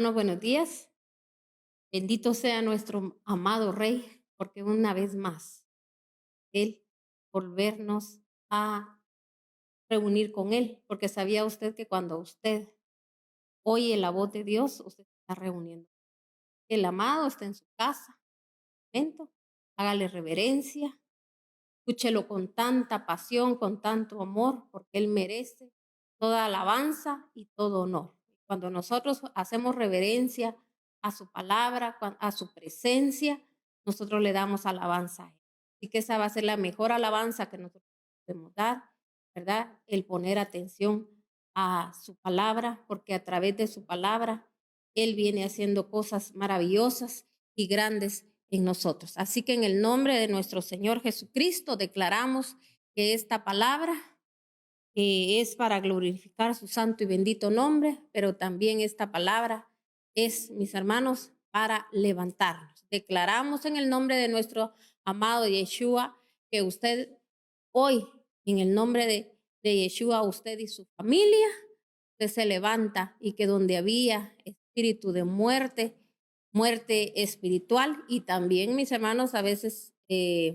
Hermanos, buenos días. Bendito sea nuestro amado Rey, porque una vez más, Él volvernos a reunir con Él, porque sabía usted que cuando usted oye la voz de Dios, usted se está reuniendo. El amado está en su casa, momento, hágale reverencia, escúchelo con tanta pasión, con tanto amor, porque Él merece toda alabanza y todo honor. Cuando nosotros hacemos reverencia a su palabra, a su presencia, nosotros le damos alabanza a Él. Así que esa va a ser la mejor alabanza que nosotros podemos dar, ¿verdad? El poner atención a su palabra, porque a través de su palabra Él viene haciendo cosas maravillosas y grandes en nosotros. Así que en el nombre de nuestro Señor Jesucristo declaramos que esta palabra es para glorificar su santo y bendito nombre, pero también esta palabra es, mis hermanos, para levantarnos. Declaramos en el nombre de nuestro amado Yeshua que usted hoy, en el nombre de Yeshua, usted y su familia, usted se levanta y que donde había espíritu de muerte, muerte espiritual y también, mis hermanos, a veces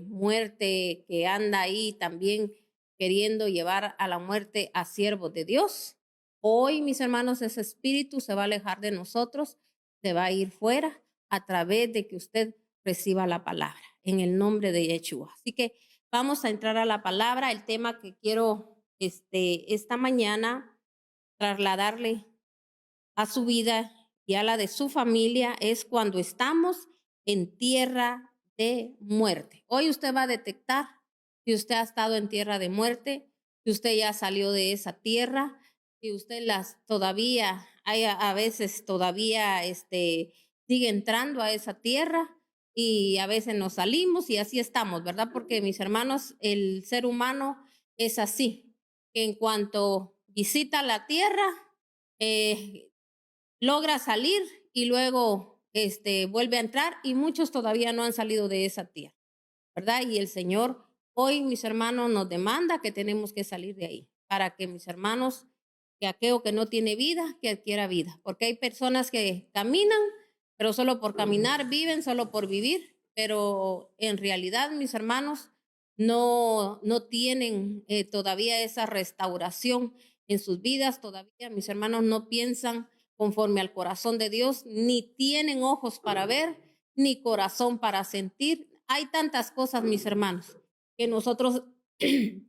muerte que anda ahí también queriendo llevar a la muerte a siervos de Dios. Hoy, mis hermanos, ese espíritu se va a alejar de nosotros, se va a ir fuera a través de que usted reciba la palabra en el nombre de Yeshua. Así que vamos a entrar a la palabra. El tema que quiero esta mañana trasladarle a su vida y a la de su familia es cuando estamos en tierra de muerte. Hoy usted va a detectar si usted ha estado en tierra de muerte, si usted ya salió de esa tierra, si usted las todavía, hay a veces todavía sigue entrando a esa tierra y a veces nos salimos y así estamos, ¿verdad? Porque mis hermanos, el ser humano es así, que en cuanto visita la tierra, eh, logra salir y luego vuelve a entrar y muchos todavía no han salido de esa tierra, ¿verdad? Y el Señor hoy, mis hermanos, nos demanda que tenemos que salir de ahí para que mis hermanos, que aquello que no tiene vida, que adquiera vida. Porque hay personas que caminan, pero solo por caminar, viven solo por vivir, pero en realidad, mis hermanos, no tienen todavía esa restauración en sus vidas, todavía mis hermanos no piensan conforme al corazón de Dios, ni tienen ojos para ver, ni corazón para sentir. Hay tantas cosas, mis hermanos, que nosotros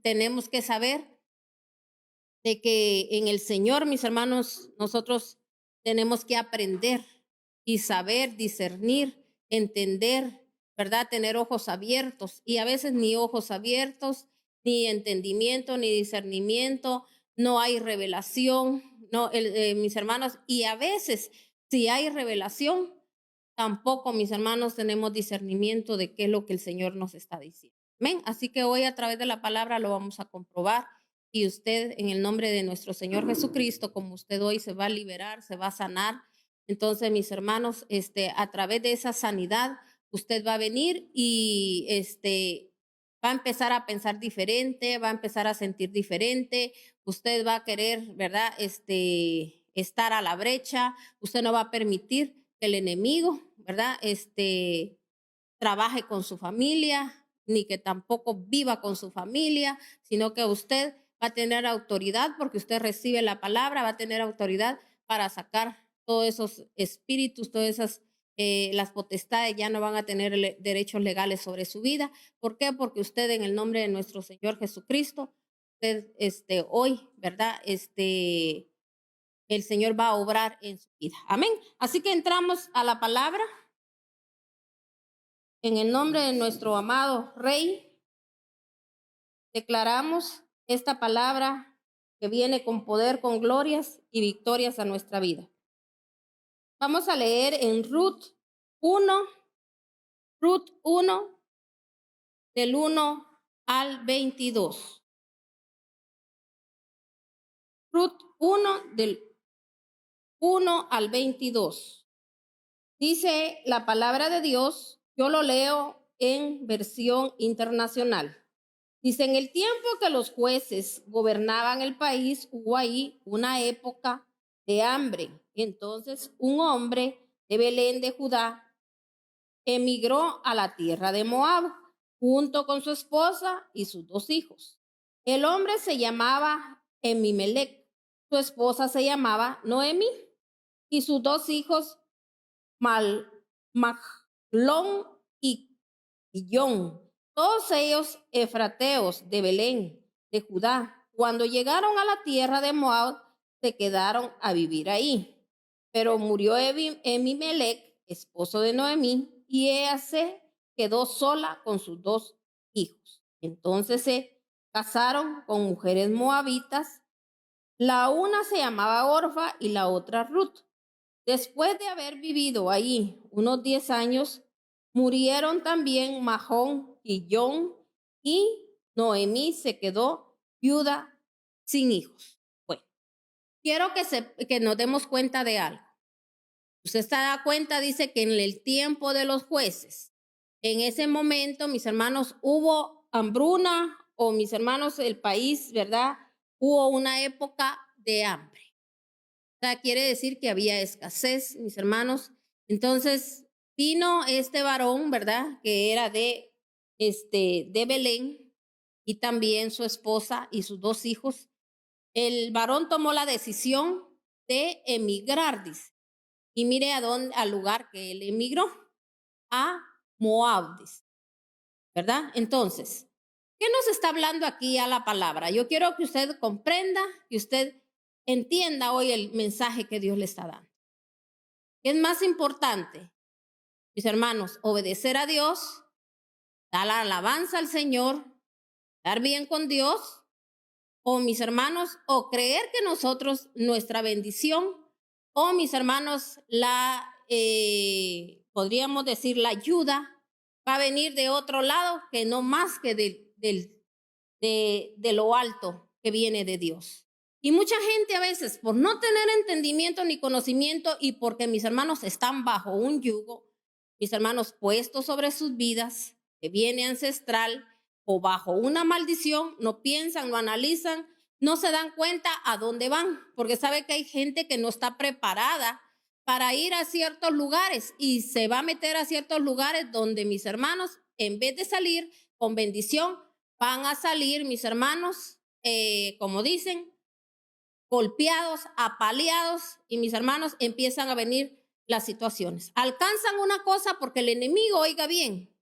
tenemos que saber de que en el Señor, mis hermanos, nosotros tenemos que aprender y saber discernir, entender, ¿verdad? Tener ojos abiertos y a veces ni ojos abiertos, ni entendimiento, ni discernimiento, no hay revelación, no, mis hermanos, y a veces si hay revelación, tampoco, mis hermanos, tenemos discernimiento de qué es lo que el Señor nos está diciendo. Amén. Así que hoy a través de la palabra lo vamos a comprobar y usted en el nombre de nuestro Señor Jesucristo, como usted hoy se va a liberar, se va a sanar. Entonces, mis hermanos, a través de esa sanidad, usted va a venir y va a empezar a pensar diferente, va a empezar a sentir diferente. Usted va a querer, ¿verdad? Estar a la brecha. Usted no va a permitir que el enemigo, ¿verdad? Trabaje con su familia, ni que tampoco viva con su familia, sino que usted va a tener autoridad porque usted recibe la palabra, va a tener autoridad para sacar todos esos espíritus, todas esas, las potestades ya no van a tener derechos legales sobre su vida. ¿Por qué? Porque usted en el nombre de nuestro Señor Jesucristo, usted hoy, ¿verdad? El Señor va a obrar en su vida. Amén. Así que entramos a la palabra. En el nombre de nuestro amado Rey, declaramos esta palabra que viene con poder, con glorias y victorias a nuestra vida. Vamos a leer en uno, Ruth 1, del 1 al 22. Ruth 1, del 1 al 22. Dice la palabra de Dios, yo lo leo en versión internacional. Dice, en el tiempo que los jueces gobernaban el país, hubo ahí una época de hambre. Entonces un hombre de Belén de Judá emigró a la tierra de Moab junto con su esposa y sus 2 hijos. El hombre se llamaba Emimelec, su esposa se llamaba Noemí y sus 2 hijos Maglón y Quillón, todos ellos efrateos de Belén, de Judá. Cuando llegaron a la tierra de Moab, se quedaron a vivir ahí. Pero murió Emimelec, esposo de Noemí, y ella se quedó sola con sus 2 hijos. Entonces se casaron con mujeres moabitas. La una se llamaba Orfa y la otra Ruth. Después de haber vivido ahí unos 10 años, murieron también Mahón y John, y Noemí se quedó viuda sin hijos. Bueno, quiero que nos demos cuenta de algo. Usted se da cuenta, dice que en el tiempo de los jueces, en ese momento, mis hermanos, hubo hambruna, o mis hermanos, el país, ¿verdad? Hubo una época de hambre. O sea, quiere decir que había escasez, mis hermanos. Entonces vino este varón, ¿verdad? Que era de Belén, y también su esposa y sus 2 hijos. El varón tomó la decisión de emigrar, dice. Y mire al lugar que él emigró, a Moab, dice, ¿verdad? Entonces, ¿qué nos está hablando aquí a la palabra? Yo quiero que usted comprenda, que usted entienda hoy el mensaje que Dios le está dando. ¿Qué es más importante, mis hermanos? Obedecer a Dios, dar la alabanza al Señor, dar bien con Dios, o mis hermanos, o creer que nosotros, nuestra bendición, o mis hermanos, podríamos decir, la ayuda va a venir de otro lado, que no más que de lo alto que viene de Dios. Y mucha gente a veces, por no tener entendimiento ni conocimiento, y porque mis hermanos están bajo un yugo, mis hermanos puestos sobre sus vidas, que viene ancestral, o bajo una maldición, no piensan, no analizan, no se dan cuenta a dónde van, porque sabe que hay gente que no está preparada para ir a ciertos lugares, y se va a meter a ciertos lugares donde, mis hermanos, en vez de salir con bendición, van a salir, mis hermanos, como dicen, golpeados, apaleados, y mis hermanos, empiezan a venir las situaciones. Alcanzan una cosa porque el enemigo, oiga bien,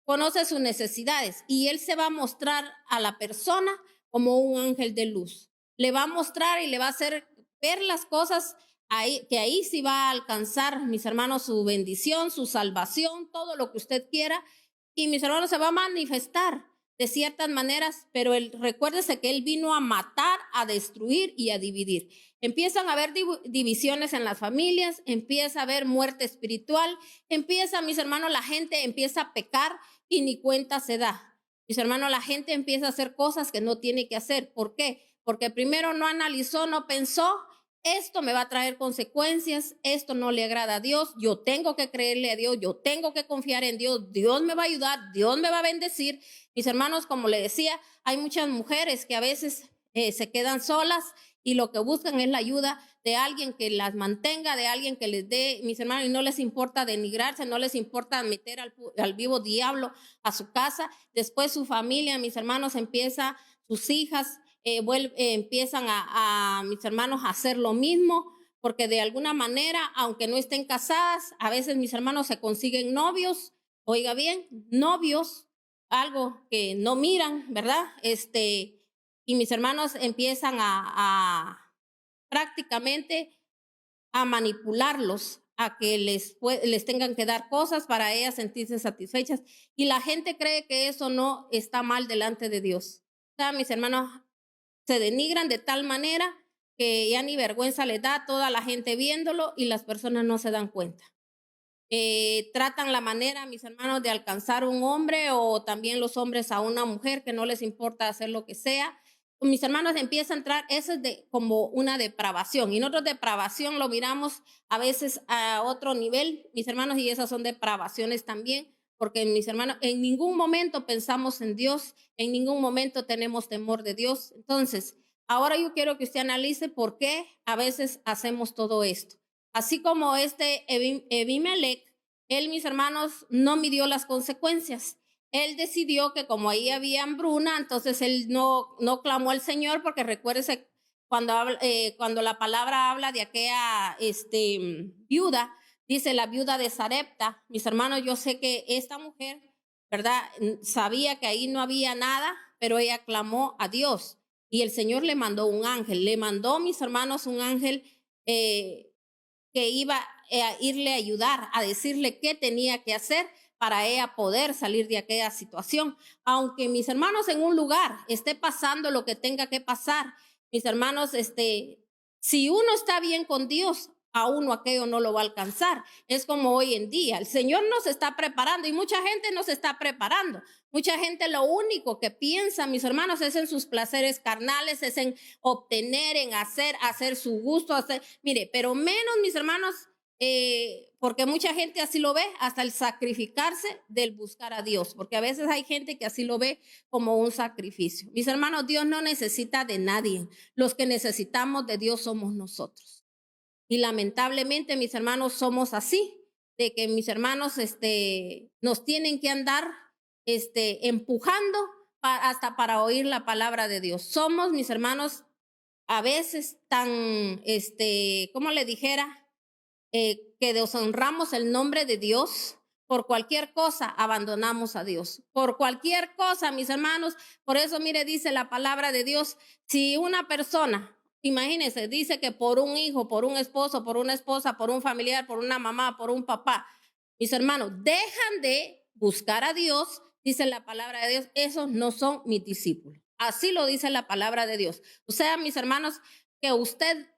conoce sus necesidades, y él se va a mostrar a la persona como un ángel de luz. Le va a mostrar y le va a hacer ver las cosas ahí, que ahí sí va a alcanzar, mis hermanos, su bendición, su salvación, todo lo que usted quiera, y mis hermanos, se va a manifestar de ciertas maneras, pero recuérdese que él vino a matar, a destruir y a dividir. Empiezan a haber divisiones en las familias, empieza a haber muerte espiritual, empieza, mis hermanos, la gente empieza a pecar y ni cuenta se da. Mis hermanos, la gente empieza a hacer cosas que no tiene que hacer. ¿Por qué? Porque primero no analizó, no pensó. Esto me va a traer consecuencias, esto no le agrada a Dios, yo tengo que creerle a Dios, yo tengo que confiar en Dios, Dios me va a ayudar, Dios me va a bendecir. Mis hermanos, como le decía, hay muchas mujeres que a veces se quedan solas, y lo que buscan es la ayuda de alguien que las mantenga, de alguien que les dé, mis hermanos, y no les importa denigrarse, no les importa meter al vivo diablo a su casa. Después su familia, mis hermanos, empieza, sus hijas, empiezan mis hermanos, a hacer lo mismo, porque de alguna manera, aunque no estén casadas, a veces, mis hermanos, se consiguen novios, oiga bien, novios, algo que no miran, ¿verdad? Y mis hermanos empiezan a prácticamente a manipularlos, a que les tengan que dar cosas para ellas sentirse satisfechas, y la gente cree que eso no está mal delante de Dios. O sea, mis hermanos, se denigran de tal manera que ya ni vergüenza les da, toda la gente viéndolo, y las personas no se dan cuenta. Tratan la manera, mis hermanos, de alcanzar un hombre, o también los hombres a una mujer, que no les importa hacer lo que sea. Mis hermanos, empieza a entrar, eso es como una depravación, y nosotros depravación lo miramos a veces a otro nivel, mis hermanos, y esas son depravaciones también, porque, mis hermanos, en ningún momento pensamos en Dios, en ningún momento tenemos temor de Dios. Entonces, Ahora yo quiero que usted analice por qué a veces hacemos todo esto. Así como Ebimelech, él, mis hermanos, no midió las consecuencias. Él decidió que como ahí había hambruna, entonces él no clamó al Señor, porque recuérdese cuando la palabra habla de aquella viuda, dice la viuda de Sarepta. Mis hermanos, yo sé que esta mujer, ¿verdad? Sabía que ahí no había nada, pero ella clamó a Dios y el Señor le mandó un ángel. Le mandó, mis hermanos, un ángel que iba a irle a ayudar, a decirle qué tenía que hacer para ella poder salir de aquella situación. Aunque, mis hermanos, en un lugar esté pasando lo que tenga que pasar, mis hermanos, si uno está bien con Dios, a uno aquello no lo va a alcanzar. Es como hoy en día, el Señor nos está preparando y mucha gente nos está preparando. Mucha gente lo único que piensa, mis hermanos, es en sus placeres carnales, es en obtener, en hacer su gusto, mire, pero menos, mis hermanos, porque mucha gente así lo ve, hasta el sacrificarse del buscar a Dios, porque a veces hay gente que así lo ve como un sacrificio. Mis hermanos, Dios no necesita de nadie. Los que necesitamos de Dios somos nosotros. Y lamentablemente, mis hermanos, somos así, de que mis hermanos nos tienen que andar empujando hasta para oír la palabra de Dios. Somos, mis hermanos, a veces tan, ¿cómo le dijera? Que deshonramos el nombre de Dios. Por cualquier cosa abandonamos a Dios. Por cualquier cosa, mis hermanos. Por eso, mire, dice la palabra de Dios, si una persona, imagínense, dice que por un hijo, por un esposo, por una esposa, por un familiar, por una mamá, por un papá, mis hermanos, dejan de buscar a Dios, dice la palabra de Dios, esos no son mis discípulos. Así lo dice la palabra de Dios. O sea, mis hermanos, que usted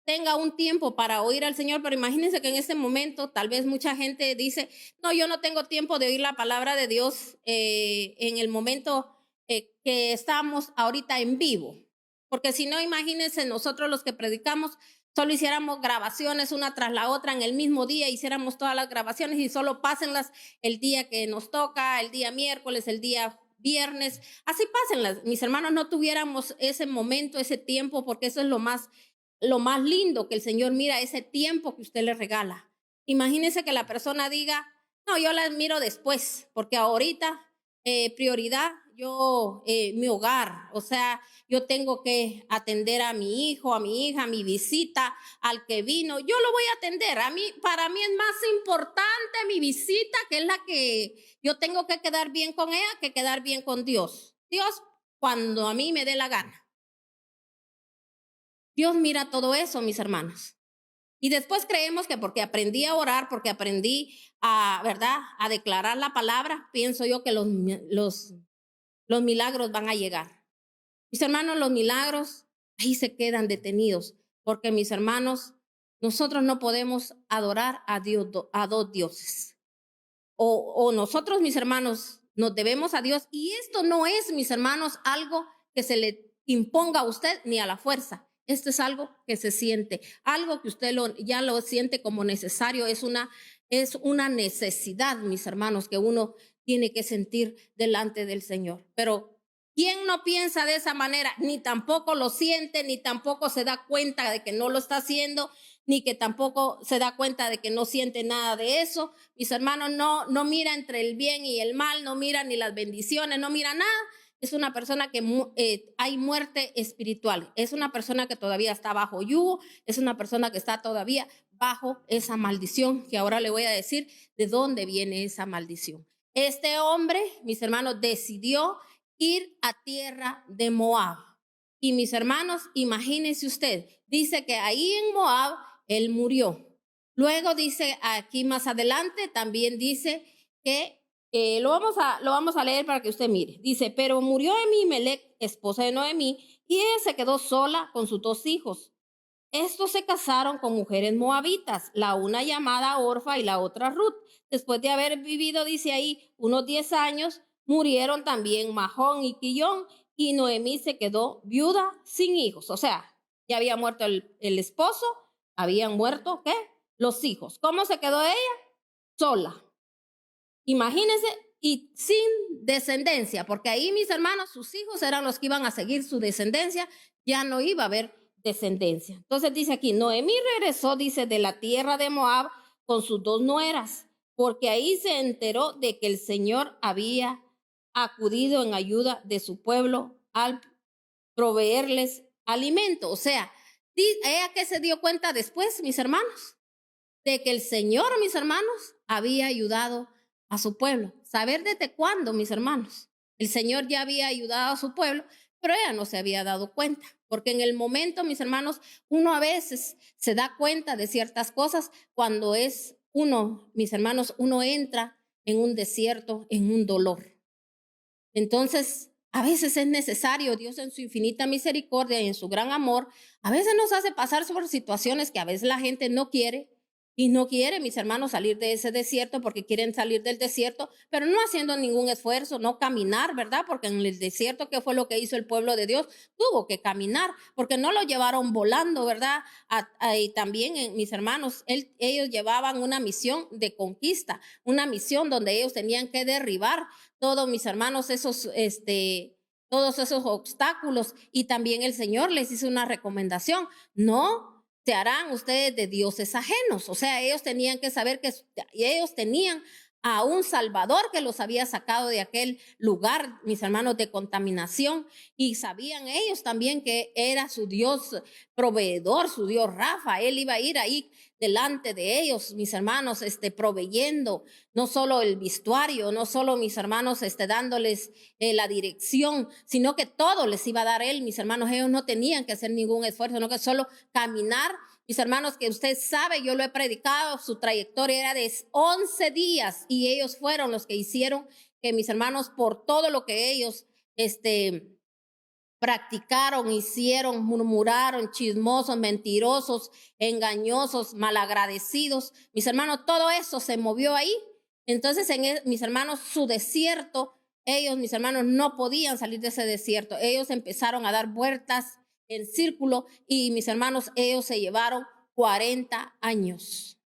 tenga un tiempo para oír al Señor, pero imagínense que en este momento tal vez mucha gente dice, no, yo no tengo tiempo de oír la palabra de Dios en el momento que estamos ahorita en vivo. Porque si no, imagínense nosotros los que predicamos, solo hiciéramos grabaciones una tras la otra en el mismo día, hiciéramos todas las grabaciones y solo pásenlas el día que nos toca, el día miércoles, el día viernes, así pásenlas. Mis hermanos, no tuviéramos ese momento, ese tiempo, porque eso es lo más lindo que el Señor mira, ese tiempo que usted le regala. Imagínese que la persona diga, no, yo la miro después, porque ahorita prioridad, mi hogar, o sea, yo tengo que atender a mi hijo, a mi hija, a mi visita, al que vino, yo lo voy a atender. Para mí es más importante mi visita, que es la que yo tengo que quedar bien con ella, que quedar bien con Dios. Dios, cuando a mí me dé la gana. Dios mira todo eso, mis hermanos. Y después creemos que porque aprendí a orar, porque aprendí ¿verdad?, a declarar la palabra, pienso yo que los milagros van a llegar. Mis hermanos, los milagros ahí se quedan detenidos, porque mis hermanos, nosotros no podemos adorar a Dios, a dos dioses. O nosotros, mis hermanos, nos debemos a Dios. Y esto no es, mis hermanos, algo que se le imponga a usted ni a la fuerza. Esto es algo que se siente, algo que usted ya lo siente como necesario. Es una necesidad, mis hermanos, que uno tiene que sentir delante del Señor. Pero ¿quién no piensa de esa manera? Ni tampoco lo siente, ni tampoco se da cuenta de que no lo está haciendo, ni que tampoco se da cuenta de que no siente nada de eso. Mis hermanos, no mira entre el bien y el mal, no mira ni las bendiciones, no mira nada. Es una persona que hay muerte espiritual. Es una persona que todavía está bajo yugo. Es una persona que está todavía bajo esa maldición, que ahora le voy a decir de dónde viene esa maldición. Este hombre, mis hermanos, decidió ir a tierra de Moab. Y mis hermanos, imagínense usted, dice que ahí en Moab él murió. Luego dice aquí más adelante, también dice que lo vamos a leer para que usted mire. Dice, pero murió Ebimelech, esposa de Noemí, y ella se quedó sola con sus dos hijos. Estos se casaron con mujeres moabitas, la una llamada Orfa y la otra Ruth. Después de haber vivido, dice ahí, unos 10 años, murieron también Majón y Quillón, y Noemí se quedó viuda sin hijos. O sea, ya había muerto el esposo, habían muerto, ¿qué? Los hijos. ¿Cómo se quedó ella? Sola. Imagínense, y sin descendencia, porque ahí, mis hermanos, sus hijos eran los que iban a seguir su descendencia, ya no iba a haber descendencia. Entonces dice aquí, Noemí regresó, dice, de la tierra de Moab con sus dos nueras, porque ahí se enteró de que el Señor había acudido en ayuda de su pueblo al proveerles alimento. O sea, ella que se dio cuenta después, mis hermanos, de que el Señor, mis hermanos, había ayudado a su pueblo. Saber desde cuándo, mis hermanos. El Señor ya había ayudado a su pueblo, pero ella no se había dado cuenta. Porque en el momento, mis hermanos, uno a veces se da cuenta de ciertas cosas cuando es uno, mis hermanos, uno entra en un desierto, en un dolor. Entonces, a veces es necesario, Dios en su infinita misericordia y en su gran amor, a veces nos hace pasar por situaciones que a veces la gente no quiere y no quiere, mis hermanos, salir de ese desierto porque quieren salir del desierto, pero no haciendo ningún esfuerzo, no caminar, ¿verdad? Porque en el desierto, ¿qué fue lo que hizo el pueblo de Dios? Tuvo que caminar, porque no lo llevaron volando, ¿verdad? Y también, mis hermanos, ellos llevaban una misión de conquista, una misión donde ellos tenían que derribar todos, mis hermanos, todos esos obstáculos. Y también el Señor les hizo una recomendación: no se harán ustedes de dioses ajenos. O sea, ellos tenían que saber que ellos tenían a un Salvador que los había sacado de aquel lugar, mis hermanos, de contaminación, y sabían ellos también que era su Dios proveedor, su Dios Rafa. Él iba a ir ahí delante de ellos, mis hermanos, proveyendo no solo el vestuario, no solo, mis hermanos, dándoles la dirección, sino que todo les iba a dar él, mis hermanos. Ellos no tenían que hacer ningún esfuerzo, no que solo caminar. Mis hermanos, que usted sabe, yo lo he predicado, su trayectoria era de 11 días y ellos fueron los que hicieron que, mis hermanos, por todo lo que ellos practicaron, hicieron, murmuraron, chismosos, mentirosos, engañosos, malagradecidos, mis hermanos, todo eso se movió ahí. Entonces, mis hermanos, su desierto, ellos, mis hermanos, no podían salir de ese desierto. Ellos empezaron a dar vueltas en círculo y, mis hermanos, ellos se llevaron 40 años.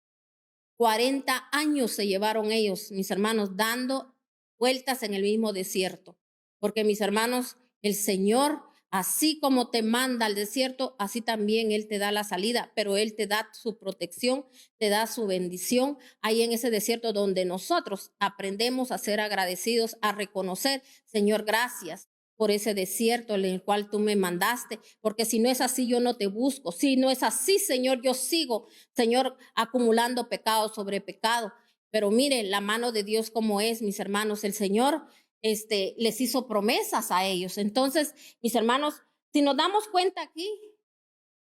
40 años se llevaron ellos, mis hermanos, dando vueltas en el mismo desierto. Porque, mis hermanos, el Señor, así como te manda al desierto, así también Él te da la salida, pero Él te da su protección, te da su bendición ahí en ese desierto donde nosotros aprendemos a ser agradecidos, a reconocer: Señor, gracias por ese desierto en el cual tú me mandaste, porque si no es así, yo no te busco. Si no es así, Señor, yo sigo, Señor, acumulando pecado sobre pecado. Pero mire la mano de Dios como es, mis hermanos. El Señor les hizo promesas a ellos. Entonces, mis hermanos, si nos damos cuenta aquí,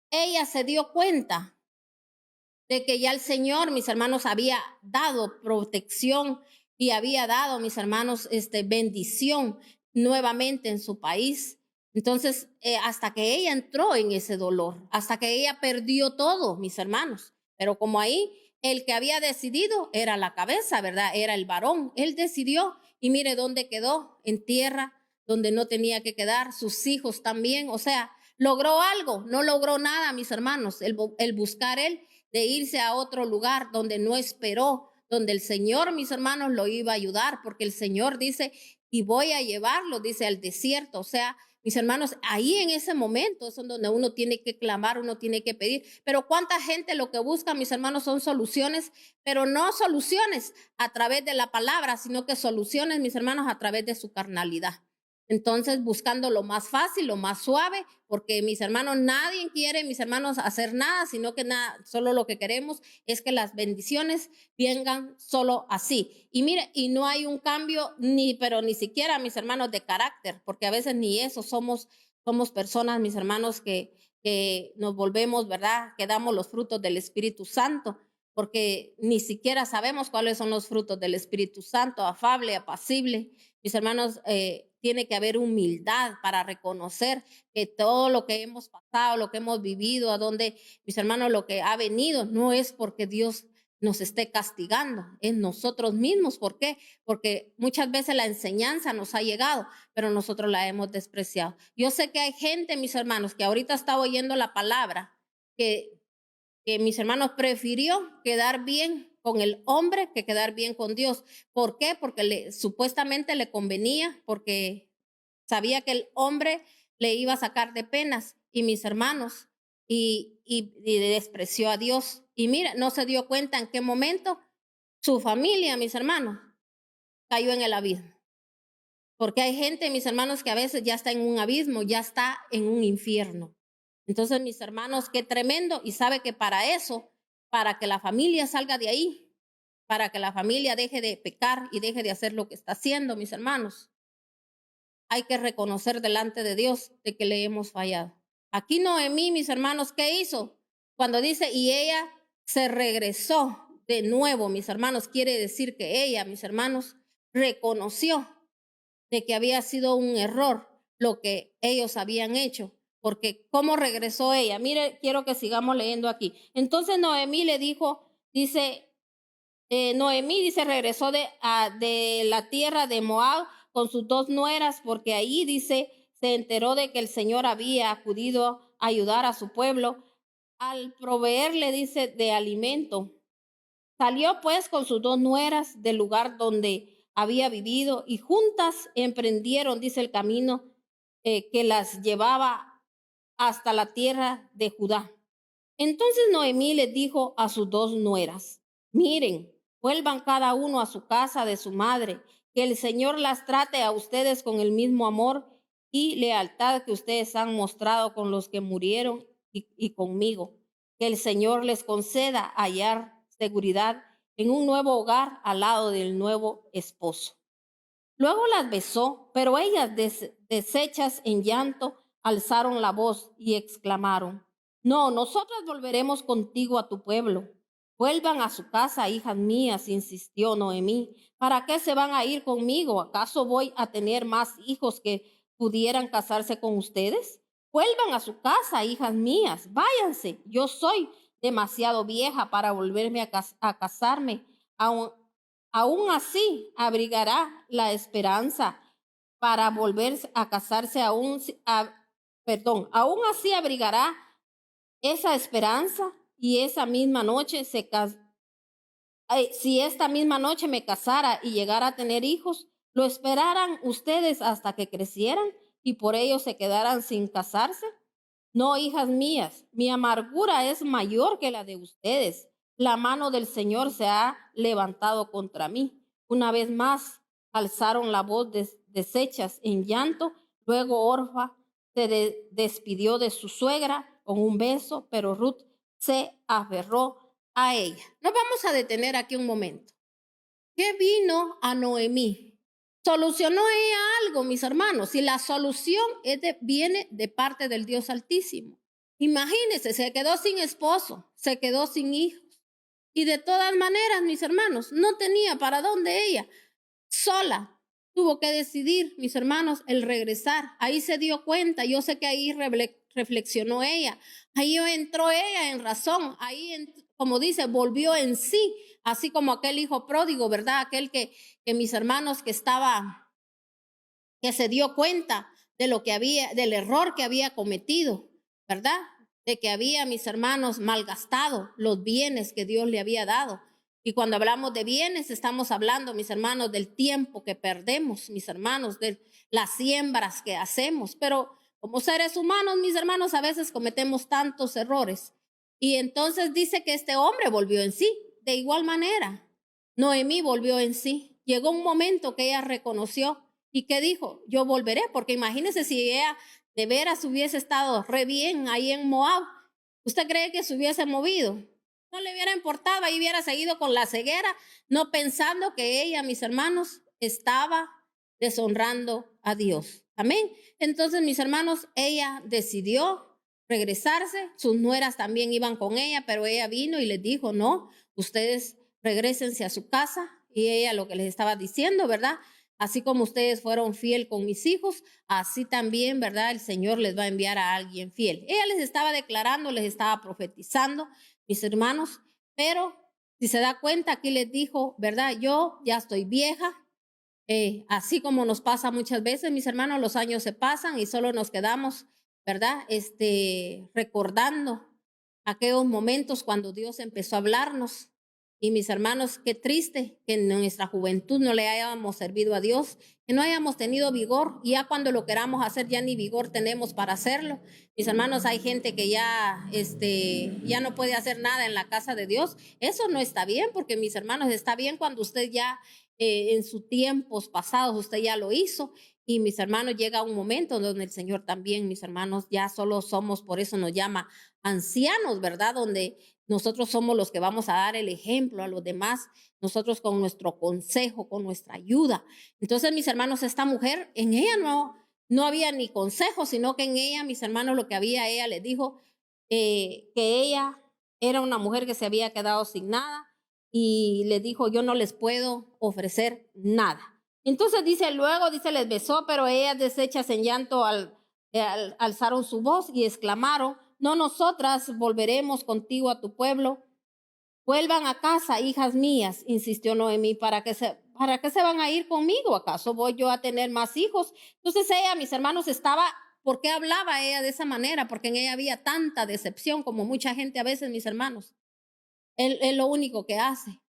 ella se dio cuenta de que ya el Señor, mis hermanos, había dado protección y había dado, mis hermanos, bendición nuevamente en su país. Entonces, hasta que ella entró en ese dolor, hasta que ella perdió todo, mis hermanos. Pero como ahí el que había decidido era la cabeza, ¿verdad? Era el varón. Él decidió y mire dónde quedó, en tierra donde no tenía que quedar, sus hijos también. O sea, logró algo, no logró nada, mis hermanos, el buscar él de irse a otro lugar donde no esperó, donde el Señor, mis hermanos, lo iba a ayudar, porque el Señor dice: y voy a llevarlo, dice, al desierto. O sea, mis hermanos, ahí en ese momento es donde uno tiene que clamar, uno tiene que pedir. Pero cuánta gente lo que busca, mis hermanos, son soluciones, pero no soluciones a través de la palabra, sino que soluciones, mis hermanos, a través de su carnalidad. Entonces, buscando lo más fácil, lo más suave, porque, mis hermanos, nadie quiere, mis hermanos, hacer nada, sino que nada, solo lo que queremos es que las bendiciones vengan solo así. Y mire, y no hay un cambio pero ni siquiera, mis hermanos, de carácter, porque a veces ni eso somos personas, mis hermanos, que nos volvemos, ¿verdad? Que damos los frutos del Espíritu Santo, porque ni siquiera sabemos cuáles son los frutos del Espíritu Santo: afable, apacible. Mis hermanos, tiene que haber humildad para reconocer que todo lo que hemos pasado, lo que hemos vivido, a donde, mis hermanos, lo que ha venido, no es porque Dios nos esté castigando, es nosotros mismos. ¿Por qué? Porque muchas veces la enseñanza nos ha llegado, pero nosotros la hemos despreciado. Yo sé que hay gente, mis hermanos, que ahorita está oyendo la palabra, que mis hermanos prefirió quedar bien con el hombre que quedar bien con Dios. ¿Por qué? Porque supuestamente le convenía, porque sabía que el hombre le iba a sacar de penas y mis hermanos y despreció a Dios. Y mira, no se dio cuenta en qué momento su familia, mis hermanos, cayó en el abismo. Porque hay gente, mis hermanos, que a veces ya está en un abismo, ya está en un infierno. Entonces, mis hermanos, qué tremendo. Y sabe que para eso, para que la familia salga de ahí, para que la familia deje de pecar y deje de hacer lo que está haciendo, mis hermanos, hay que reconocer delante de Dios de que le hemos fallado. Aquí Noemí, mis hermanos, ¿qué hizo? Cuando dice, y ella se regresó de nuevo, mis hermanos, quiere decir que ella, mis hermanos, reconoció de que había sido un error lo que ellos habían hecho, porque ¿cómo regresó ella? Mire, quiero que sigamos leyendo aquí. Entonces Noemí le dijo, dice, Noemí dice, regresó de la tierra de Moab con sus dos nueras, porque ahí dice, se enteró de que el Señor había acudido a ayudar a su pueblo al proveerle, dice, de alimento. Salió pues con sus dos nueras del lugar donde había vivido y juntas emprendieron, dice, el camino que las llevaba hasta la tierra de Judá. Entonces Noemí les dijo a sus dos nueras, miren, vuelvan cada uno a su casa de su madre, que el Señor las trate a ustedes con el mismo amor y lealtad que ustedes han mostrado con los que murieron y conmigo. Que el Señor les conceda hallar seguridad en un nuevo hogar al lado del nuevo esposo. Luego las besó, pero ellas, deshechas en llanto, alzaron la voz y exclamaron, no, nosotras volveremos contigo a tu pueblo. Vuelvan a su casa, hijas mías, insistió Noemí. ¿Para qué se van a ir conmigo? ¿Acaso voy a tener más hijos que pudieran casarse con ustedes? Vuelvan a su casa, hijas mías, váyanse. Yo soy demasiado vieja para volverme a casarme. Aún así, abrigará la esperanza para volver a casarse aún así abrigará esa esperanza y esa misma noche si esta misma noche me casara y llegara a tener hijos, ¿lo esperaran ustedes hasta que crecieran y por ello se quedaran sin casarse? No, hijas mías, mi amargura es mayor que la de ustedes. La mano del Señor se ha levantado contra mí. Una vez más alzaron la voz deshechas en llanto. Luego Orfa se despidió de su suegra con un beso, pero Ruth se aferró a ella. Nos vamos a detener aquí un momento. ¿Qué vino a Noemí? ¿Solucionó ella algo, mis hermanos? Y la solución viene de parte del Dios Altísimo. Imagínense, se quedó sin esposo, se quedó sin hijos. Y de todas maneras, mis hermanos, no tenía para dónde ella. Sola tuvo que decidir, mis hermanos, el regresar. Ahí se dio cuenta, yo sé que ahí reflexionó ella. Ahí entró ella en razón. Ahí, como dice, volvió en sí. Así como aquel hijo pródigo, ¿verdad? Aquel que mis hermanos que se dio cuenta de lo que había, del error que había cometido, ¿verdad? De que había, mis hermanos, malgastado los bienes que Dios le había dado. Y cuando hablamos de bienes, estamos hablando, mis hermanos, del tiempo que perdemos, mis hermanos, de las siembras que hacemos. Pero como seres humanos, mis hermanos, a veces cometemos tantos errores. Y entonces dice que este hombre volvió en sí. De igual manera, Noemí volvió en sí. Llegó un momento que ella reconoció y que dijo, yo volveré, porque imagínese si ella de veras hubiese estado re bien ahí en Moab. ¿Usted cree que se hubiese movido? No le hubiera importado, ahí hubiera seguido con la ceguera, no pensando que ella, mis hermanos, estaba deshonrando a Dios. Amén. Entonces, mis hermanos, ella decidió regresarse, sus nueras también iban con ella, pero ella vino y les dijo, no, ustedes regrésense a su casa. Y ella lo que les estaba diciendo, ¿verdad? Así como ustedes fueron fiel con mis hijos, así también, ¿verdad? El Señor les va a enviar a alguien fiel. Ella les estaba declarando, les estaba profetizando, mis hermanos, pero si se da cuenta, aquí les dijo, ¿verdad? Yo ya estoy vieja, así como nos pasa muchas veces, mis hermanos, los años se pasan y solo nos quedamos, ¿verdad? Recordando aquellos momentos cuando Dios empezó a hablarnos Y mis hermanos, qué triste que en nuestra juventud no le hayamos servido a Dios, que no hayamos tenido vigor y ya cuando lo queramos hacer ya ni vigor tenemos para hacerlo. Mis hermanos, hay gente que ya no puede hacer nada en la casa de Dios. Eso no está bien, porque mis hermanos, está bien cuando usted ya en sus tiempos pasados usted ya lo hizo. Y mis hermanos, llega un momento donde el Señor también, mis hermanos, ya solo somos, por eso nos llama ancianos, ¿verdad? Donde nosotros somos los que vamos a dar el ejemplo a los demás, nosotros con nuestro consejo, con nuestra ayuda. Entonces, mis hermanos, esta mujer, en ella no había ni consejo, sino que en ella, mis hermanos, lo que había, ella les dijo que ella era una mujer que se había quedado sin nada y les dijo, yo no les puedo ofrecer nada. Entonces luego dice, les besó, pero ellas deshechas en llanto alzaron su voz y exclamaron, no, nosotras volveremos contigo a tu pueblo. Vuelvan a casa, hijas mías, insistió Noemí, ¿para qué se van a ir conmigo? ¿Acaso voy yo a tener más hijos? Entonces ella, mis hermanos, ¿por qué hablaba ella de esa manera? Porque en ella había tanta decepción, como mucha gente a veces, mis hermanos. Él lo único que hace,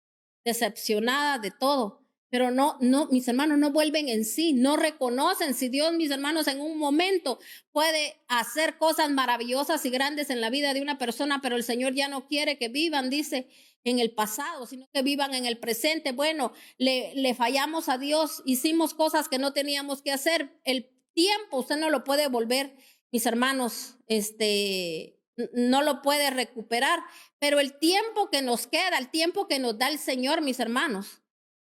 decepcionada de todo. Pero no, mis hermanos no vuelven en sí, no reconocen si Dios, mis hermanos, en un momento puede hacer cosas maravillosas y grandes en la vida de una persona, pero el Señor ya no quiere que vivan, dice, en el pasado, sino que vivan en el presente. Bueno, le fallamos a Dios, hicimos cosas que no teníamos que hacer. El tiempo usted no lo puede volver, mis hermanos, no lo puede recuperar, pero el tiempo que nos queda, el tiempo que nos da el Señor, mis hermanos,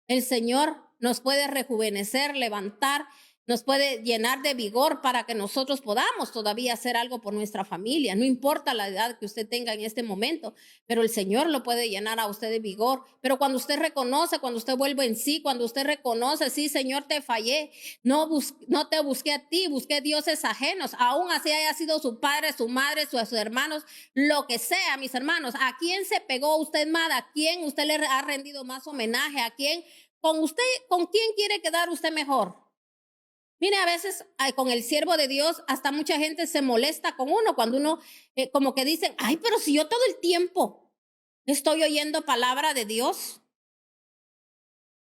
el Señor nos puede rejuvenecer, levantar, nos puede llenar de vigor para que nosotros podamos todavía hacer algo por nuestra familia. No importa la edad que usted tenga en este momento, pero el Señor lo puede llenar a usted de vigor. Pero cuando usted reconoce, cuando usted vuelve en sí, cuando usted reconoce, sí, Señor, te fallé, no te busqué a ti, busqué dioses ajenos, aún así haya sido su padre, su madre, sus hermanos, lo que sea, mis hermanos. ¿A quién se pegó usted más? ¿A quién usted le ha rendido más homenaje? ¿A quién? ¿Con quién quiere quedar usted mejor? Mire, a veces con el siervo de Dios, hasta mucha gente se molesta con uno cuando uno, como que dicen, ay, pero si yo todo el tiempo estoy oyendo palabra de Dios.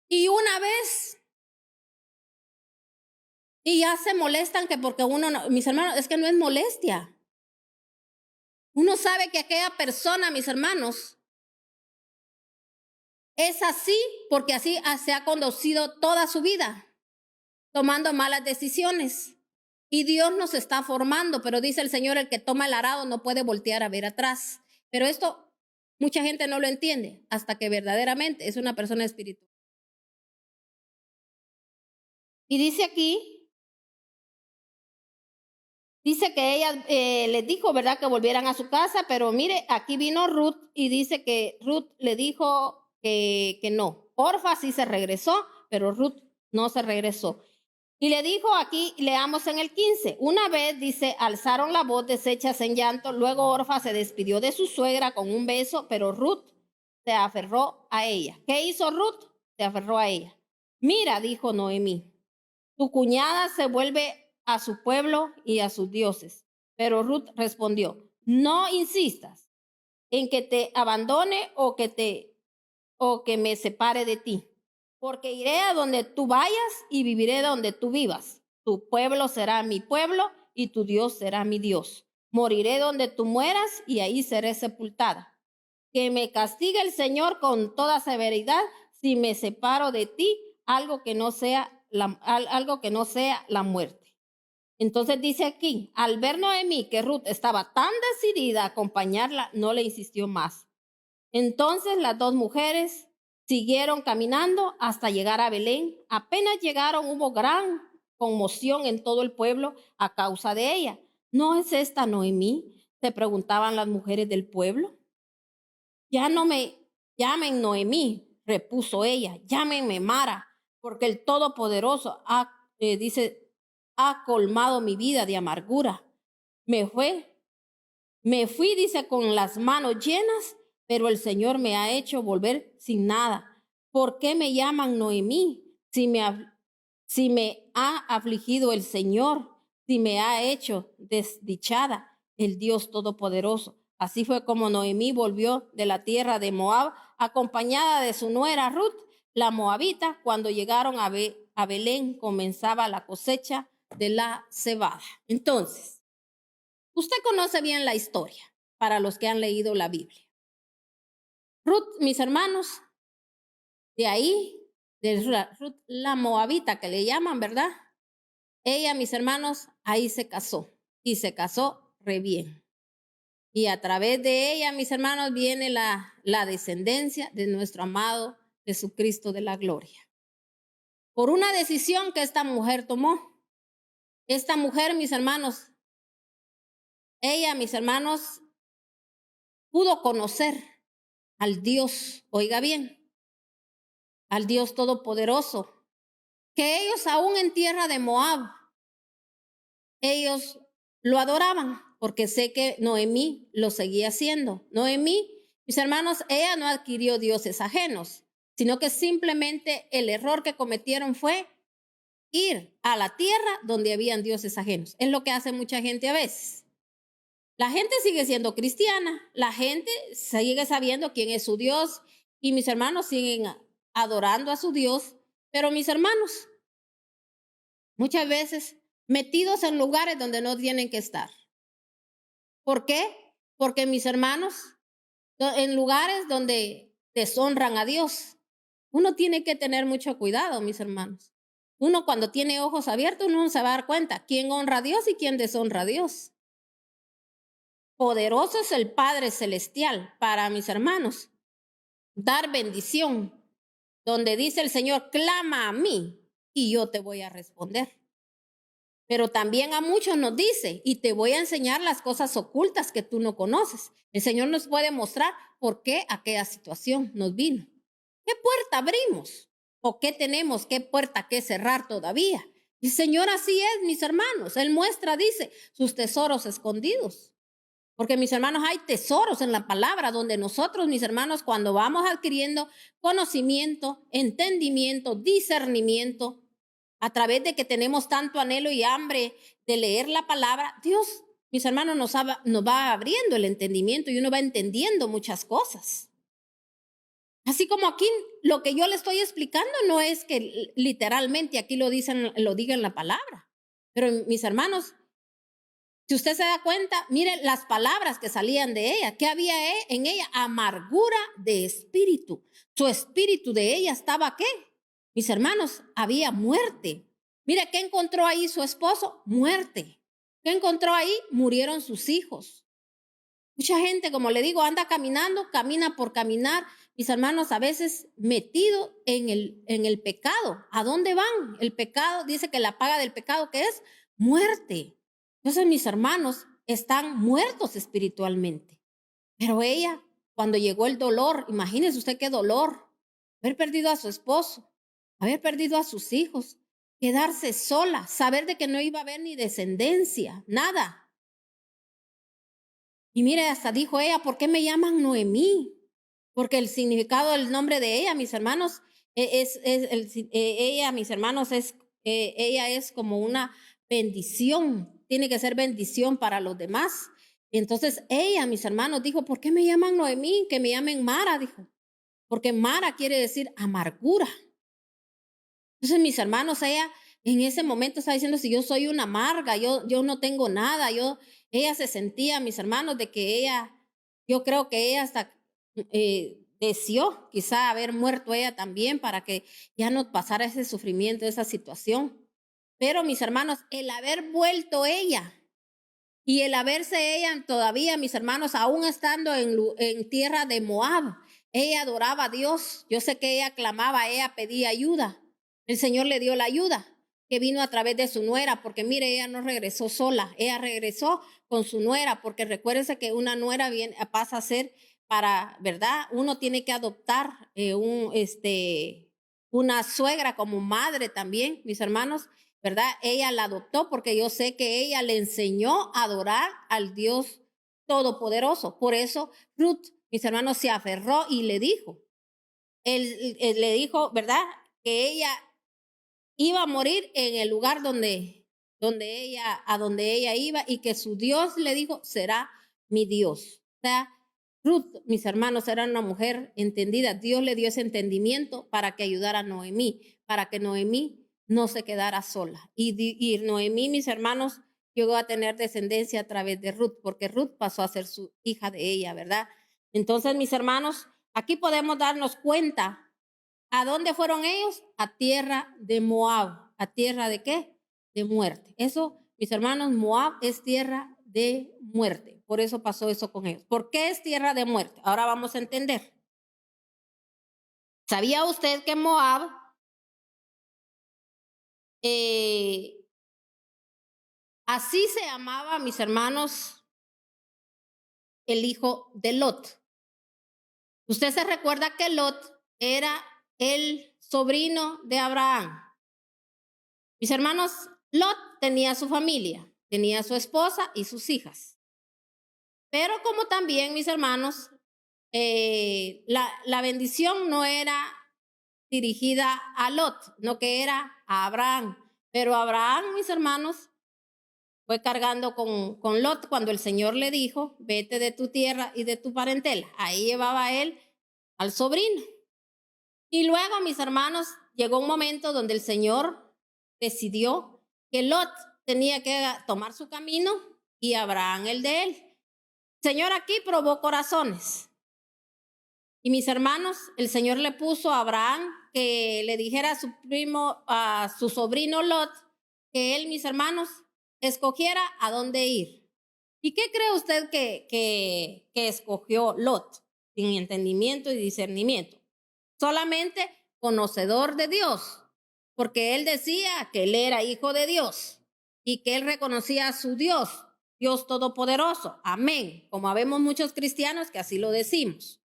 Y una vez, y ya se molestan que porque uno, no, mis hermanos, es que no es molestia. Uno sabe que aquella persona, mis hermanos, es así porque así se ha conducido toda su vida, tomando malas decisiones. Y Dios nos está formando, pero dice el Señor, el que toma el arado no puede voltear a ver atrás. Pero esto mucha gente no lo entiende hasta que verdaderamente es una persona espiritual. Y dice aquí, dice que ella les dijo, ¿verdad?, que volvieran a su casa, pero mire, aquí vino Ruth y dice que Ruth le dijo que no. Orfa sí se regresó, pero Ruth no se regresó. Y le dijo aquí, leamos en el 15, una vez, dice, alzaron la voz deshechas en llanto, luego Orfa se despidió de su suegra con un beso, pero Ruth se aferró a ella. ¿Qué hizo Ruth? Se aferró a ella. Mira, dijo Noemí, tu cuñada se vuelve a su pueblo y a sus dioses. Pero Ruth respondió, no insistas en que te abandone o que me separe de ti. Porque iré a donde tú vayas y viviré donde tú vivas. Tu pueblo será mi pueblo y tu Dios será mi Dios. Moriré donde tú mueras y ahí seré sepultada. Que me castigue el Señor con toda severidad si me separo de ti, algo que no sea la muerte. Entonces dice aquí, al ver Noemí que Ruth estaba tan decidida a acompañarla, no le insistió más. Entonces las dos mujeres siguieron caminando hasta llegar a Belén. Apenas llegaron, hubo gran conmoción en todo el pueblo a causa de ella. ¿No es esta Noemí?, se preguntaban las mujeres del pueblo. Ya no me llamen Noemí, repuso ella, llámenme Mara, porque el Todopoderoso ha colmado mi vida de amargura. Me fui, dice, con las manos llenas, pero el Señor me ha hecho volver sin nada. ¿Por qué me llaman Noemí? Si me ha afligido el Señor, si me ha hecho desdichada el Dios Todopoderoso, Así fue como Noemí volvió de la tierra de Moab, acompañada de su nuera Ruth, la moabita. Cuando llegaron a Belén, comenzaba la cosecha de la cebada. Entonces, usted conoce bien la historia, para los que han leído la Biblia. Ruth, mis hermanos, de ahí, de Ruth la moabita que le llaman, ¿verdad? Ella, mis hermanos, ahí se casó, y se casó re bien. Y a través de ella, mis hermanos, viene la descendencia de nuestro amado Jesucristo de la gloria. Por una decisión que esta mujer tomó. Esta mujer, mis hermanos, ella, mis hermanos, pudo conocer al Dios, oiga bien, al Dios Todopoderoso, que ellos aún en tierra de Moab, ellos lo adoraban, porque sé que Noemí lo seguía haciendo. Noemí, mis hermanos, ella no adquirió dioses ajenos, sino que simplemente el error que cometieron fue ir a la tierra donde habían dioses ajenos. Es lo que hace mucha gente a veces. La gente sigue siendo cristiana, la gente sigue sabiendo quién es su Dios y mis hermanos siguen adorando a su Dios, pero mis hermanos, muchas veces metidos en lugares donde no tienen que estar. ¿Por qué? Porque mis hermanos, en lugares donde deshonran a Dios, uno tiene que tener mucho cuidado, mis hermanos. Uno cuando tiene ojos abiertos, uno se va a dar cuenta quién honra a Dios y quién deshonra a Dios. Poderoso es el Padre Celestial para mis hermanos dar bendición, donde dice el Señor, clama a mí y yo te voy a responder. Pero también a muchos nos dice, y te voy a enseñar las cosas ocultas que tú no conoces. El Señor nos puede mostrar por qué aquella situación nos vino. ¿Qué puerta abrimos? ¿O qué tenemos? ¿Qué puerta que cerrar todavía? El Señor así es, mis hermanos. Él muestra, dice, sus tesoros escondidos. Porque, mis hermanos, hay tesoros en la palabra donde nosotros, mis hermanos, cuando vamos adquiriendo conocimiento, entendimiento, discernimiento, a través de que tenemos tanto anhelo y hambre de leer la palabra, Dios, mis hermanos, nos va abriendo el entendimiento y uno va entendiendo muchas cosas. Así como aquí lo que yo le estoy explicando no es que literalmente aquí lo diga en la palabra, pero mis hermanos, si usted se da cuenta, mire las palabras que salían de ella. ¿Qué había en ella? Amargura de espíritu. Su espíritu de ella estaba ¿qué? Mis hermanos, había muerte. Mire, ¿qué encontró ahí su esposo? Muerte. ¿Qué encontró ahí? Murieron sus hijos. Mucha gente, como le digo, anda caminando, camina por caminar. Mis hermanos, a veces metido en el pecado. ¿A dónde van? El pecado, dice que la paga del pecado, ¿qué es? Muerte. Entonces mis hermanos están muertos espiritualmente. Pero ella, cuando llegó el dolor, imagínese usted qué dolor, haber perdido a su esposo, haber perdido a sus hijos, quedarse sola, saber de que no iba a haber ni descendencia, nada. Y mire, hasta dijo ella, ¿por qué me llaman Noemí? Porque el significado del nombre de ella, mis hermanos, ella, mis hermanos, ella es como una bendición, tiene que ser bendición para los demás. Y entonces ella, mis hermanos, dijo, ¿por qué me llaman Noemí? Que me llamen Mara, dijo, porque Mara quiere decir amargura. Entonces, mis hermanos, ella en ese momento está diciendo, si yo soy una amarga, yo no tengo nada, ella se sentía, mis hermanos, de que yo creo que ella hasta deseó quizá haber muerto ella también para que ya no pasara ese sufrimiento, esa situación. Pero, mis hermanos, el haber vuelto ella y el haberse ella todavía, mis hermanos, aún estando en tierra de Moab, ella adoraba a Dios. Yo sé que ella clamaba, ella pedía ayuda. El Señor le dio la ayuda que vino a través de su nuera, porque mire, ella no regresó sola, ella regresó con su nuera, porque recuérdense que una nuera pasa a ser ¿verdad? Uno tiene que adoptar una suegra como madre también, mis hermanos, ¿verdad? Ella la adoptó porque yo sé que ella le enseñó a adorar al Dios Todopoderoso. Por eso Ruth, mis hermanos, se aferró y le dijo, él le dijo, ¿verdad? Que ella iba a morir en el lugar a donde ella iba y que su Dios le dijo, será mi Dios. sea, Ruth, mis hermanos, era una mujer entendida. Dios le dio ese entendimiento para que ayudara a Noemí, para que Noemí no se quedara sola. Y Noemí, mis hermanos, llegó a tener descendencia a través de Ruth, porque Ruth pasó a ser su hija de ella, ¿verdad? Entonces, mis hermanos, aquí podemos darnos cuenta. ¿A dónde fueron ellos? A tierra de Moab. ¿A tierra de qué? De muerte. Eso, mis hermanos, Moab es tierra de muerte. Por eso pasó eso con ellos. ¿Por qué es tierra de muerte? Ahora vamos a entender. ¿Sabía usted que Moab así se llamaba, mis hermanos, el hijo de Lot? Usted se recuerda que Lot era el sobrino de Abraham. Mis hermanos, Lot tenía su familia, tenía su esposa y sus hijas. Pero como también, mis hermanos, la bendición no era dirigida a Lot, no, que era a Abraham. Pero Abraham, mis hermanos, fue cargando con Lot cuando el Señor le dijo, vete de tu tierra y de tu parentela. Ahí llevaba él al sobrino. Y luego, mis hermanos, llegó un momento donde el Señor decidió que Lot tenía que tomar su camino y Abraham el de él. El Señor aquí probó corazones. Y mis hermanos, el Señor le puso a Abraham que le dijera a su primo, a su sobrino Lot, que él, mis hermanos, escogiera a dónde ir. ¿Y qué cree usted que escogió Lot? Sin entendimiento y discernimiento. Solamente conocedor de Dios, porque él decía que él era hijo de Dios y que él reconocía a su Dios, Dios Todopoderoso. Amén. Como habemos muchos cristianos que así lo decimos.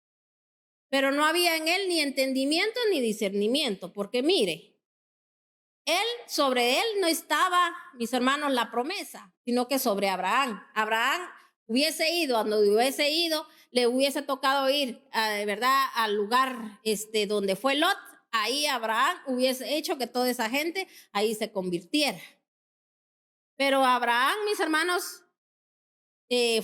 Pero no había en él ni entendimiento ni discernimiento, porque mire, sobre él no estaba, mis hermanos, la promesa, sino que sobre Abraham. Abraham hubiese ido, donde hubiese ido, le hubiese tocado ir, ¿verdad?, al lugar donde fue Lot. Ahí Abraham hubiese hecho que toda esa gente ahí se convirtiera. Pero Abraham, mis hermanos,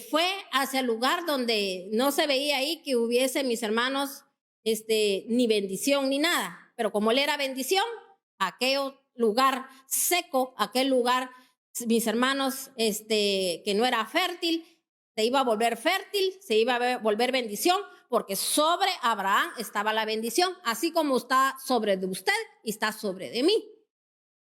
fue hacia el lugar donde no se veía ahí que hubiese, mis hermanos, ni bendición ni nada. Pero como él era bendición, aquel lugar seco, aquel lugar, mis hermanos, que no era fértil, se iba a volver fértil, se iba a volver bendición, porque sobre Abraham estaba la bendición, así como está sobre de usted y está sobre de mí.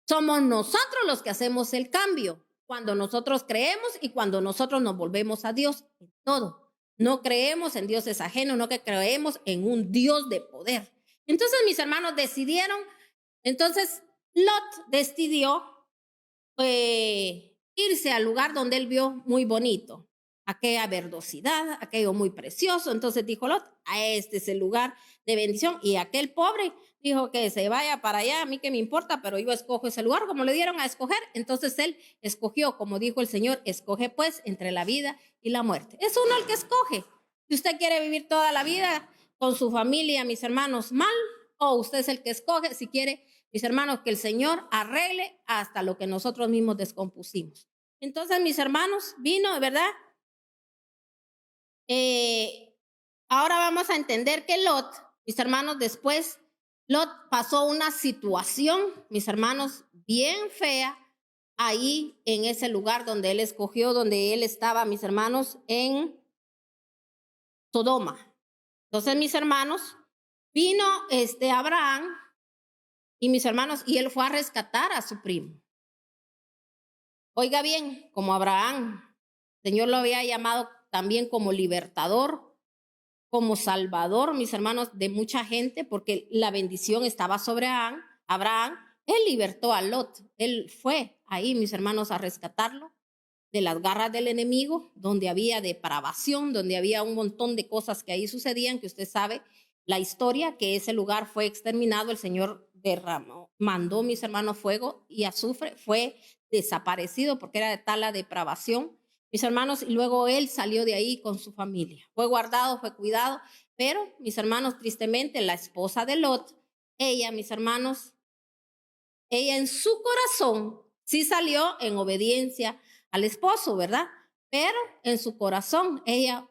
Somos nosotros los que hacemos el cambio, cuando nosotros creemos y cuando nosotros nos volvemos a Dios en todo. No creemos en dioses ajenos, no que creemos en un Dios de poder. Entonces mis hermanos decidieron, entonces Lot decidió irse al lugar donde él vio muy bonito, aquella verdosidad, aquello muy precioso. Entonces dijo Lot, este es el lugar de bendición. Y aquel pobre dijo que se vaya para allá, a mí que me importa, pero yo escojo ese lugar, como le dieron a escoger. Entonces él escogió, como dijo el Señor, escoge pues entre la vida y la muerte. Es uno el que escoge. Si usted quiere vivir toda la vida con su familia, mis hermanos, mal, o usted es el que escoge si quiere, mis hermanos, que el Señor arregle hasta lo que nosotros mismos descompusimos. Entonces, mis hermanos, vino, ¿verdad? Ahora vamos a entender que Lot, mis hermanos, después Lot pasó una situación, mis hermanos, bien fea, ahí en ese lugar donde él escogió, donde él estaba, mis hermanos, en Sodoma. Entonces, mis hermanos, vino Abraham y mis hermanos, y él fue a rescatar a su primo. Oiga bien, como Abraham, el Señor lo había llamado también como libertador, como salvador, mis hermanos, de mucha gente, porque la bendición estaba sobre Abraham. Él libertó a Lot. Él fue ahí, mis hermanos, a rescatarlo de las garras del enemigo, donde había depravación, donde había un montón de cosas que ahí sucedían, que usted sabe la historia, que ese lugar fue exterminado. El Señor mandó, mis hermanos, fuego y azufre, fue desaparecido porque era de tal la depravación, mis hermanos, y luego él salió de ahí con su familia. Fue guardado, fue cuidado, pero, mis hermanos, tristemente, la esposa de Lot, ella, mis hermanos, ella en su corazón sí salió en obediencia al esposo, ¿verdad? pero en su corazón ella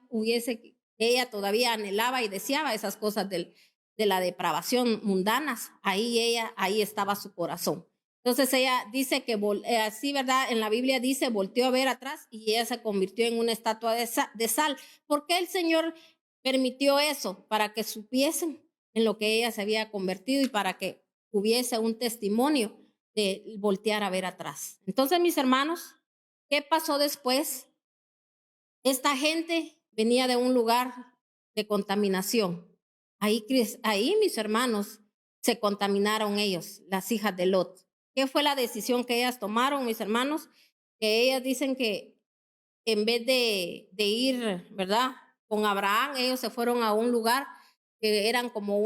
todavía anhelaba y deseaba esas cosas de la depravación mundanas. Ahí estaba su corazón. Entonces ella dice que así, ¿verdad? En la Biblia dice, volteó a ver atrás y ella se convirtió en una estatua de sal. ¿Por qué el Señor permitió eso? Para que supiesen en lo que ella se había convertido y para que hubiese un testimonio de voltear a ver atrás. Entonces, mis hermanos, ¿qué pasó después? Esta gente venía de un lugar de contaminación. Ahí mis hermanos se contaminaron ellos, las hijas de Lot. ¿Qué fue la decisión que ellas tomaron, mis hermanos? Que ellas dicen que en vez de ir, ¿verdad? Con Abraham, ellos se fueron a un lugar que eran como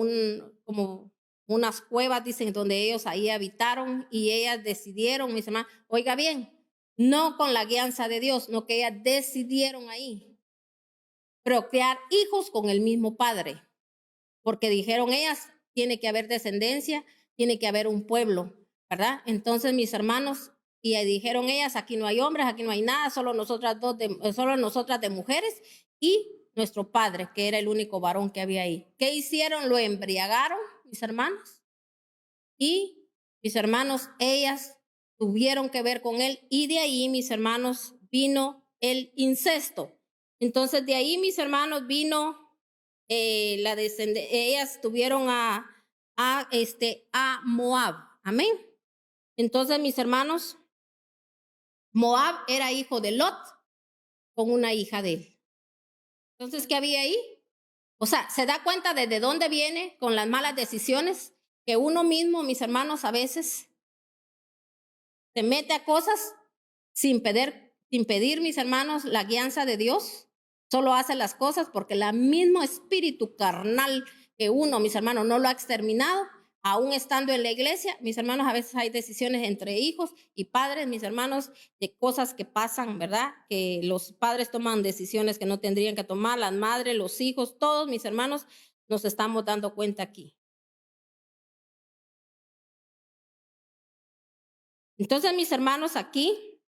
unas cuevas, dicen, donde ellos ahí habitaron y ellas decidieron, mis hermanos, oiga bien, no con la guianza de Dios, no que ellas decidieron ahí procrear hijos con el mismo padre, porque dijeron ellas, tiene que haber descendencia, tiene que haber un pueblo, ¿verdad? Entonces, mis hermanos, y dijeron ellas, aquí no hay hombres, aquí no hay nada, solo nosotras de mujeres y nuestro padre, que era el único varón que había ahí. ¿Qué hicieron? Lo embriagaron, mis hermanos, y mis hermanos, ellas tuvieron que ver con él, y de ahí, mis hermanos, vino el incesto. Entonces, de ahí, mis hermanos, vino ellas tuvieron a Moab. Amén. Entonces, mis hermanos, Moab era hijo de Lot con una hija de él. Entonces, ¿qué había ahí? O sea, se da cuenta de dónde viene con las malas decisiones que uno mismo, mis hermanos, a veces se mete a cosas sin pedir, mis hermanos, la guianza de Dios. Solo hace las cosas porque el mismo espíritu carnal que uno, mis hermanos, no lo ha exterminado, aún estando en la iglesia. Mis hermanos, a veces hay decisiones entre hijos y padres, mis hermanos, de cosas que pasan, ¿verdad? Que los padres toman decisiones que no tendrían que tomar, las madres, los hijos, todos, mis hermanos, nos estamos dando cuenta aquí. Entonces, mis hermanos, aquí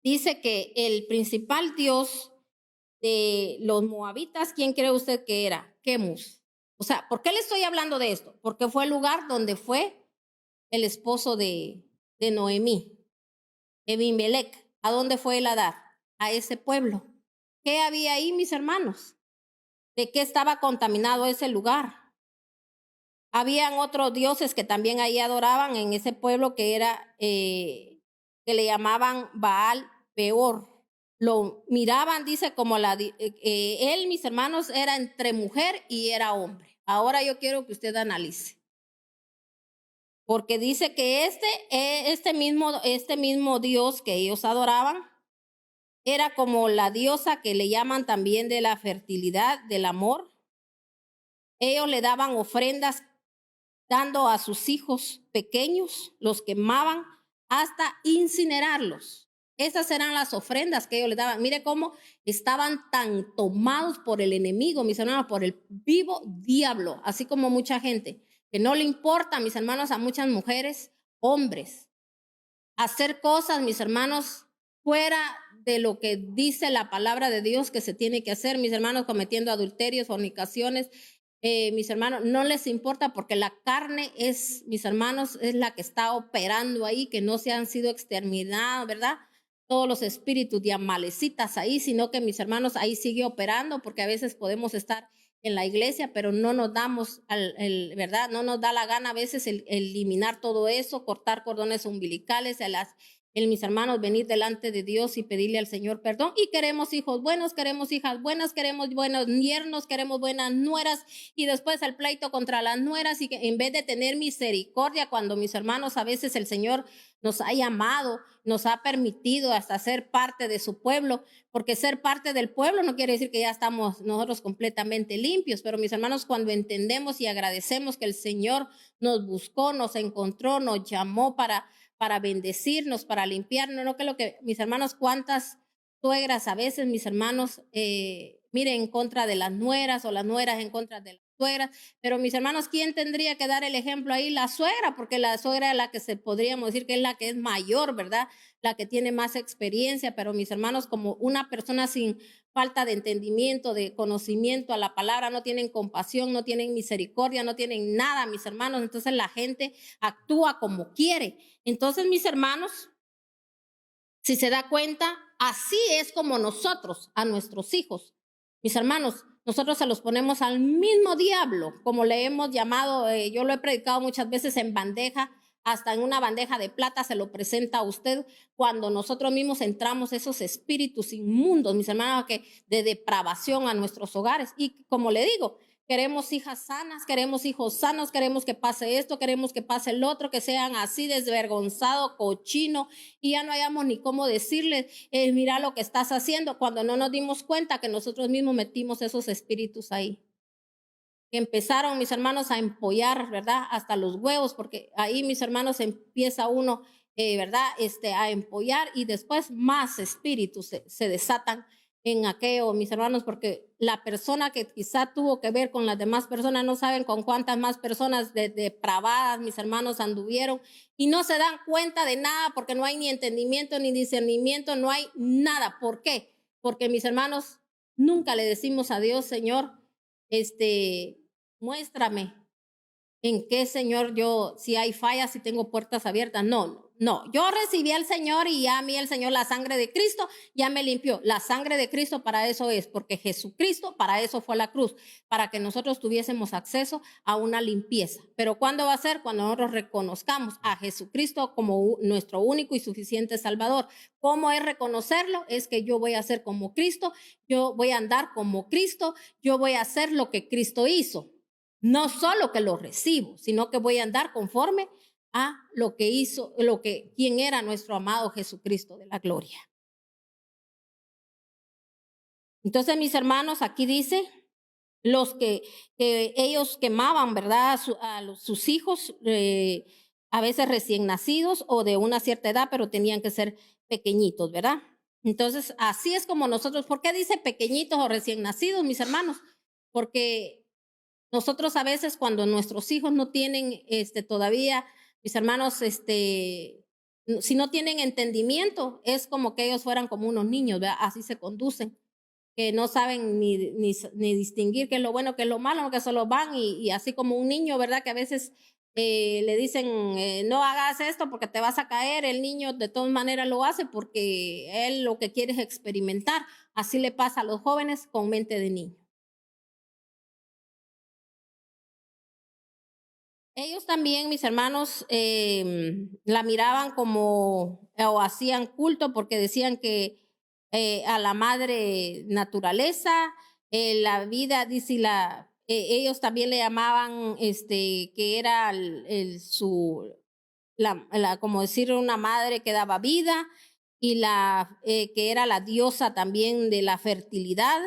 dice que el principal dios de los moabitas, ¿quién cree usted que era? Quemus. O sea, ¿por qué le estoy hablando de esto? Porque fue el lugar donde fue el esposo de Noemí, Ebimelech. ¿A dónde fue él a dar? A ese pueblo. ¿Qué había ahí, mis hermanos? ¿De qué estaba contaminado ese lugar? Habían otros dioses que también ahí adoraban en ese pueblo que era, que le llamaban Baal Peor. Lo miraban, dice, como él, mis hermanos, era entre mujer y era hombre. Ahora yo quiero que usted analice. Porque dice que este mismo Dios que ellos adoraban era como la diosa que le llaman también de la fertilidad, del amor. Ellos le daban ofrendas dando a sus hijos pequeños, los quemaban hasta incinerarlos. Esas eran las ofrendas que ellos le daban. Mire cómo estaban tan tomados por el enemigo, mis hermanos, por el vivo diablo, así como mucha gente, que no le importa, mis hermanos, a muchas mujeres, hombres, hacer cosas, mis hermanos, fuera de lo que dice la palabra de Dios que se tiene que hacer, mis hermanos, cometiendo adulterios, fornicaciones, mis hermanos, no les importa porque la carne es, mis hermanos, es la que está operando ahí, que no se han sido exterminados, ¿verdad? Todos los espíritus de amalecitas ahí, sino que mis hermanos ahí sigue operando porque a veces podemos estar en la iglesia, pero no nos damos, ¿verdad? No nos da la gana a veces el eliminar todo eso, cortar cordones umbilicales, mis hermanos, venir delante de Dios y pedirle al Señor perdón. Y queremos hijos buenos, queremos hijas buenas, queremos buenos yernos, queremos buenas nueras. Y después el pleito contra las nueras y que en vez de tener misericordia, cuando mis hermanos a veces el Señor nos ha llamado, nos ha permitido hasta ser parte de su pueblo, porque ser parte del pueblo no quiere decir que ya estamos nosotros completamente limpios, pero mis hermanos, cuando entendemos y agradecemos que el Señor nos buscó, nos encontró, nos llamó para bendecirnos, para limpiarnos, no que lo que, mis hermanos, cuántas suegras a veces, mis hermanos, miren, en contra de las nueras o las nueras en contra de las suegras, pero mis hermanos, ¿quién tendría que dar el ejemplo ahí? La suegra, porque la suegra es la que podríamos decir que es la que es mayor, ¿verdad? La que tiene más experiencia, pero mis hermanos, como una persona sin falta de entendimiento, de conocimiento a la palabra, no tienen compasión, no tienen misericordia, no tienen nada, mis hermanos, entonces la gente actúa como quiere. Entonces, mis hermanos, si se da cuenta, así es como nosotros a nuestros hijos. Mis hermanos, nosotros se los ponemos al mismo diablo, como le hemos llamado, yo lo he predicado muchas veces en bandeja, hasta en una bandeja de plata se lo presenta a usted cuando nosotros mismos entramos esos espíritus inmundos, mis hermanos, que de depravación a nuestros hogares. Y como le digo, queremos hijas sanas, queremos hijos sanos, queremos que pase esto, queremos que pase el otro, que sean así desvergonzados, cochinos, y ya no hayamos ni cómo decirles, mira lo que estás haciendo, cuando no nos dimos cuenta que nosotros mismos metimos esos espíritus ahí. Que empezaron, mis hermanos, a empollar, ¿verdad? Hasta los huevos, porque ahí, mis hermanos, empieza uno, ¿verdad? A empollar y después más espíritus se desatan en aquello, mis hermanos, porque la persona que quizá tuvo que ver con las demás personas, no saben con cuántas más personas depravadas, mis hermanos, anduvieron y no se dan cuenta de nada porque no hay ni entendimiento ni discernimiento, no hay nada. ¿Por qué? Porque, mis hermanos, nunca le decimos a Dios, Señor, muéstrame en qué, Señor, yo, si hay fallas, si tengo puertas abiertas. No. Yo recibí al Señor y ya a mí el Señor, la sangre de Cristo, ya me limpió. La sangre de Cristo para eso es, porque Jesucristo para eso fue a la cruz, para que nosotros tuviésemos acceso a una limpieza. Pero ¿cuándo va a ser? Cuando nosotros reconozcamos a Jesucristo como nuestro único y suficiente Salvador. ¿Cómo es reconocerlo? Es que yo voy a ser como Cristo, yo voy a andar como Cristo, yo voy a hacer lo que Cristo hizo. No solo que lo recibo, sino que voy a andar conforme a lo que hizo, quién era nuestro amado Jesucristo de la gloria. Entonces, mis hermanos, aquí dice, los que ellos quemaban, ¿verdad? Sus hijos, a veces recién nacidos o de una cierta edad, pero tenían que ser pequeñitos, ¿verdad? Entonces, así es como nosotros, ¿por qué dice pequeñitos o recién nacidos, mis hermanos? Porque nosotros a veces cuando nuestros hijos no tienen todavía, mis hermanos, si no tienen entendimiento, es como que ellos fueran como unos niños, ¿verdad? Así se conducen, que no saben ni distinguir qué es lo bueno, qué es lo malo, que solo van y así como un niño, ¿verdad? Que a veces le dicen, no hagas esto porque te vas a caer, el niño de todas maneras lo hace porque él lo que quiere es experimentar. Así le pasa a los jóvenes con mente de niño. Ellos también, mis hermanos, la miraban como, o hacían culto porque decían que a la madre naturaleza, la vida, dice ellos también le llamaban, que era como decir, una madre que daba vida y que era la diosa también de la fertilidad,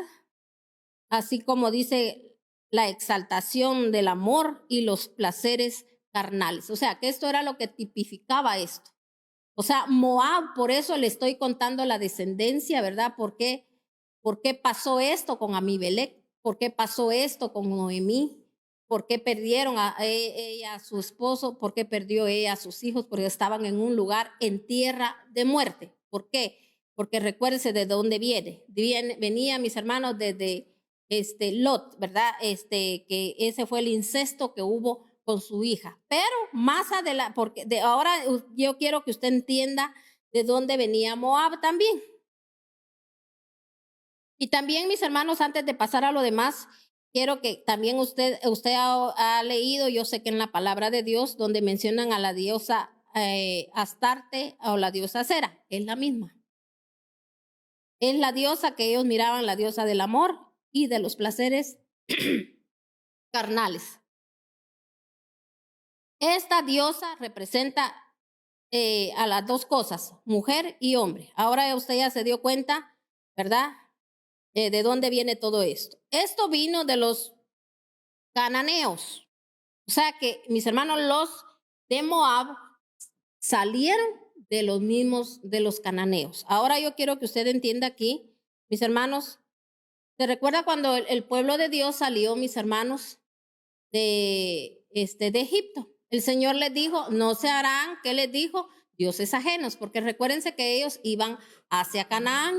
así como dice la exaltación del amor y los placeres carnales. O sea, que esto era lo que tipificaba esto. O sea, Moab, por eso le estoy contando la descendencia, ¿verdad? ¿Por qué pasó esto con Amibelec? ¿Por qué pasó esto con Noemí? ¿Por qué perdieron a ella, a su esposo? ¿Por qué perdió ella a sus hijos? Porque estaban en un lugar en tierra de muerte. ¿Por qué? Porque recuérdense de dónde venía, mis hermanos, desde Lot, ¿verdad? Que ese fue el incesto que hubo con su hija. Pero más adelante, porque ahora yo quiero que usted entienda de dónde venía Moab también. Y también, mis hermanos, antes de pasar a lo demás, quiero que también usted ha leído, yo sé que en la palabra de Dios, donde mencionan a la diosa Astarte o la diosa Cera, es la misma. Es la diosa que ellos miraban, la diosa del amor y de los placeres carnales. Esta diosa representa a las dos cosas, mujer y hombre. Ahora usted ya se dio cuenta, ¿verdad? ¿De dónde viene todo esto? Esto vino de los cananeos. O sea que, mis hermanos, los de Moab salieron de los mismos de los cananeos. Ahora yo quiero que usted entienda aquí, mis hermanos, ¿se recuerda cuando el pueblo de Dios salió, mis hermanos, de Egipto. El Señor les dijo, no se harán, ¿qué les dijo? Dioses ajenos, porque recuérdense que ellos iban hacia Canaán.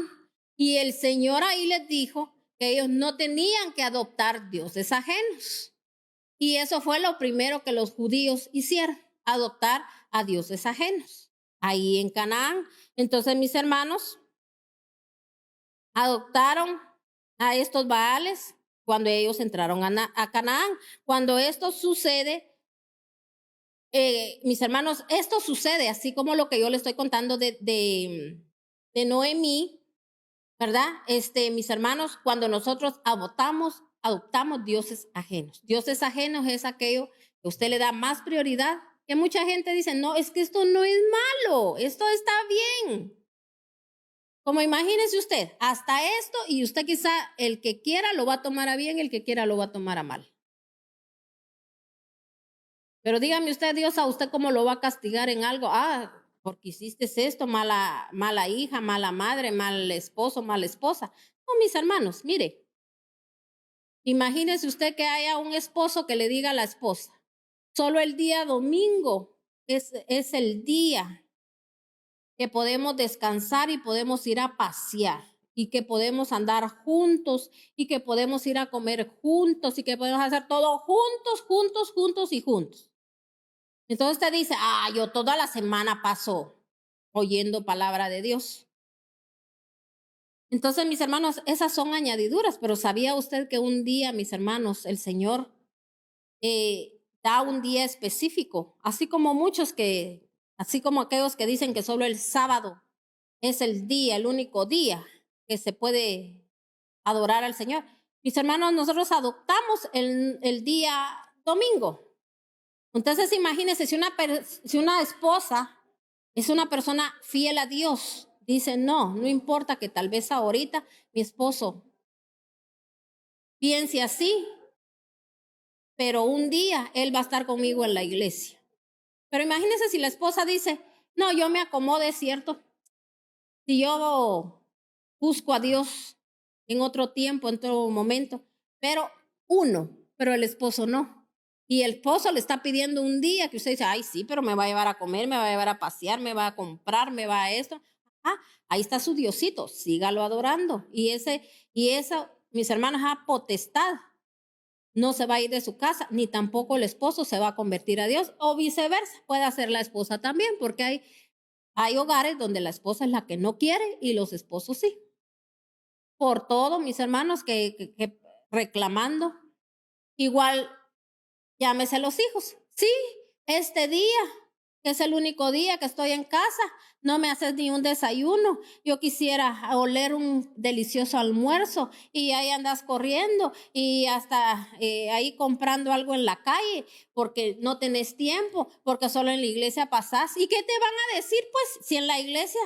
Y el Señor ahí les dijo que ellos no tenían que adoptar dioses ajenos. Y eso fue lo primero que los judíos hicieron, adoptar a dioses ajenos, ahí en Canaán. Entonces, mis hermanos, adoptaron a estos Baales cuando ellos entraron a Canaán. Cuando esto sucede, mis hermanos, esto sucede así como lo que yo les estoy contando de Noemí, ¿verdad? Mis hermanos, cuando nosotros adoptamos dioses ajenos. Dioses ajenos es aquello que usted le da más prioridad, que mucha gente dice, no, es que esto no es malo, esto está bien. Como imagínese usted, hasta esto, y usted quizá el que quiera lo va a tomar a bien, el que quiera lo va a tomar a mal. Pero dígame usted, Dios, a usted cómo lo va a castigar en algo. Porque hiciste esto, mala hija, mala madre, mal esposo, mala esposa. No, mis hermanos, mire, imagínese usted que haya un esposo que le diga a la esposa, solo el día domingo es el día que podemos descansar y podemos ir a pasear y que podemos andar juntos y que podemos ir a comer juntos y que podemos hacer todo juntos y juntos. Entonces usted dice, yo toda la semana paso oyendo palabra de Dios. Entonces, mis hermanos, esas son añadiduras, pero ¿sabía usted que un día, mis hermanos, el Señor da un día específico? Así como aquellos que dicen que solo el sábado es el día, el único día que se puede adorar al Señor. Mis hermanos, nosotros adoptamos el día domingo. Entonces, imagínense, si una esposa es una persona fiel a Dios, dice, no importa que tal vez ahorita mi esposo piense así, pero un día él va a estar conmigo en la iglesia. Pero imagínense si la esposa dice, no, yo me acomode, ¿cierto? Si yo busco a Dios en otro tiempo, en otro momento, pero el esposo no. Y el esposo le está pidiendo un día que usted dice, sí, pero me va a llevar a comer, me va a llevar a pasear, me va a comprar, me va a esto. Ahí está su Diosito, sígalo adorando. Y eso, mis hermanos, potestad. No se va a ir de su casa, ni tampoco el esposo se va a convertir a Dios, o viceversa, puede hacer la esposa también, porque hay hogares donde la esposa es la que no quiere y los esposos sí. Por todo, mis hermanos, que reclamando, igual llámese los hijos. Sí, este día, que es el único día que estoy en casa, no me haces ni un desayuno. Yo quisiera oler un delicioso almuerzo y ahí andas corriendo y hasta ahí comprando algo en la calle porque no tenés tiempo, porque solo en la iglesia pasás. ¿Y qué te van a decir? Pues si en la iglesia,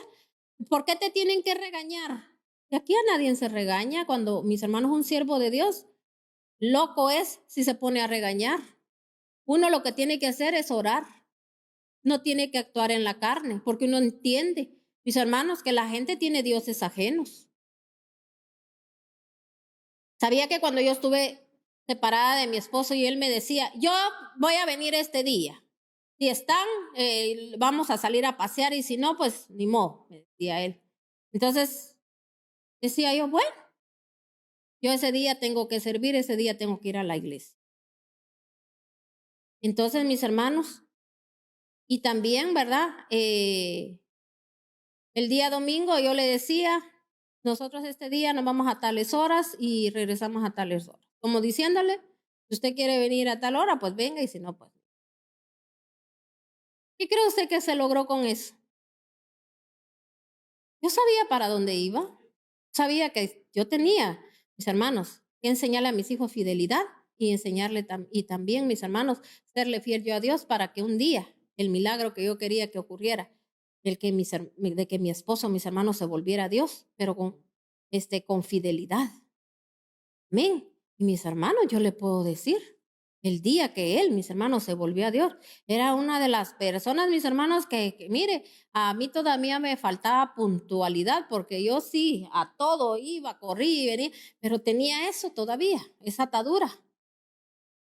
¿por qué te tienen que regañar? Y aquí a nadie se regaña cuando mis hermanos un siervo de Dios. Loco es si se pone a regañar. Uno lo que tiene que hacer es orar. No tiene que actuar en la carne, porque uno entiende, mis hermanos, que la gente tiene dioses ajenos. Sabía que cuando yo estuve separada de mi esposo y él me decía, yo voy a venir este día. Si están, vamos a salir a pasear y si no, pues ni modo, me decía él. Entonces, decía yo, bueno, yo ese día tengo que servir, ese día tengo que ir a la iglesia. Entonces, mis hermanos, y también, ¿verdad? El día domingo yo le decía, nosotros este día nos vamos a tales horas y regresamos a tales horas. Como diciéndole, si usted quiere venir a tal hora, pues venga y si no, pues. ¿Qué cree usted que se logró con eso? Yo sabía para dónde iba. Sabía que yo tenía, mis hermanos, que enseñarle a mis hijos fidelidad y enseñarle y también, mis hermanos, serle fiel yo a Dios para que un día el milagro que yo quería que ocurriera, de que mi esposo, mis hermanos se volviera a Dios, pero con fidelidad. Amén. Y mis hermanos, yo le puedo decir, el día que él, mis hermanos, se volvió a Dios, era una de las personas, mis hermanos, que mire, a mí todavía me faltaba puntualidad, porque yo sí, a todo iba, corrí y venía, pero tenía eso todavía, esa atadura,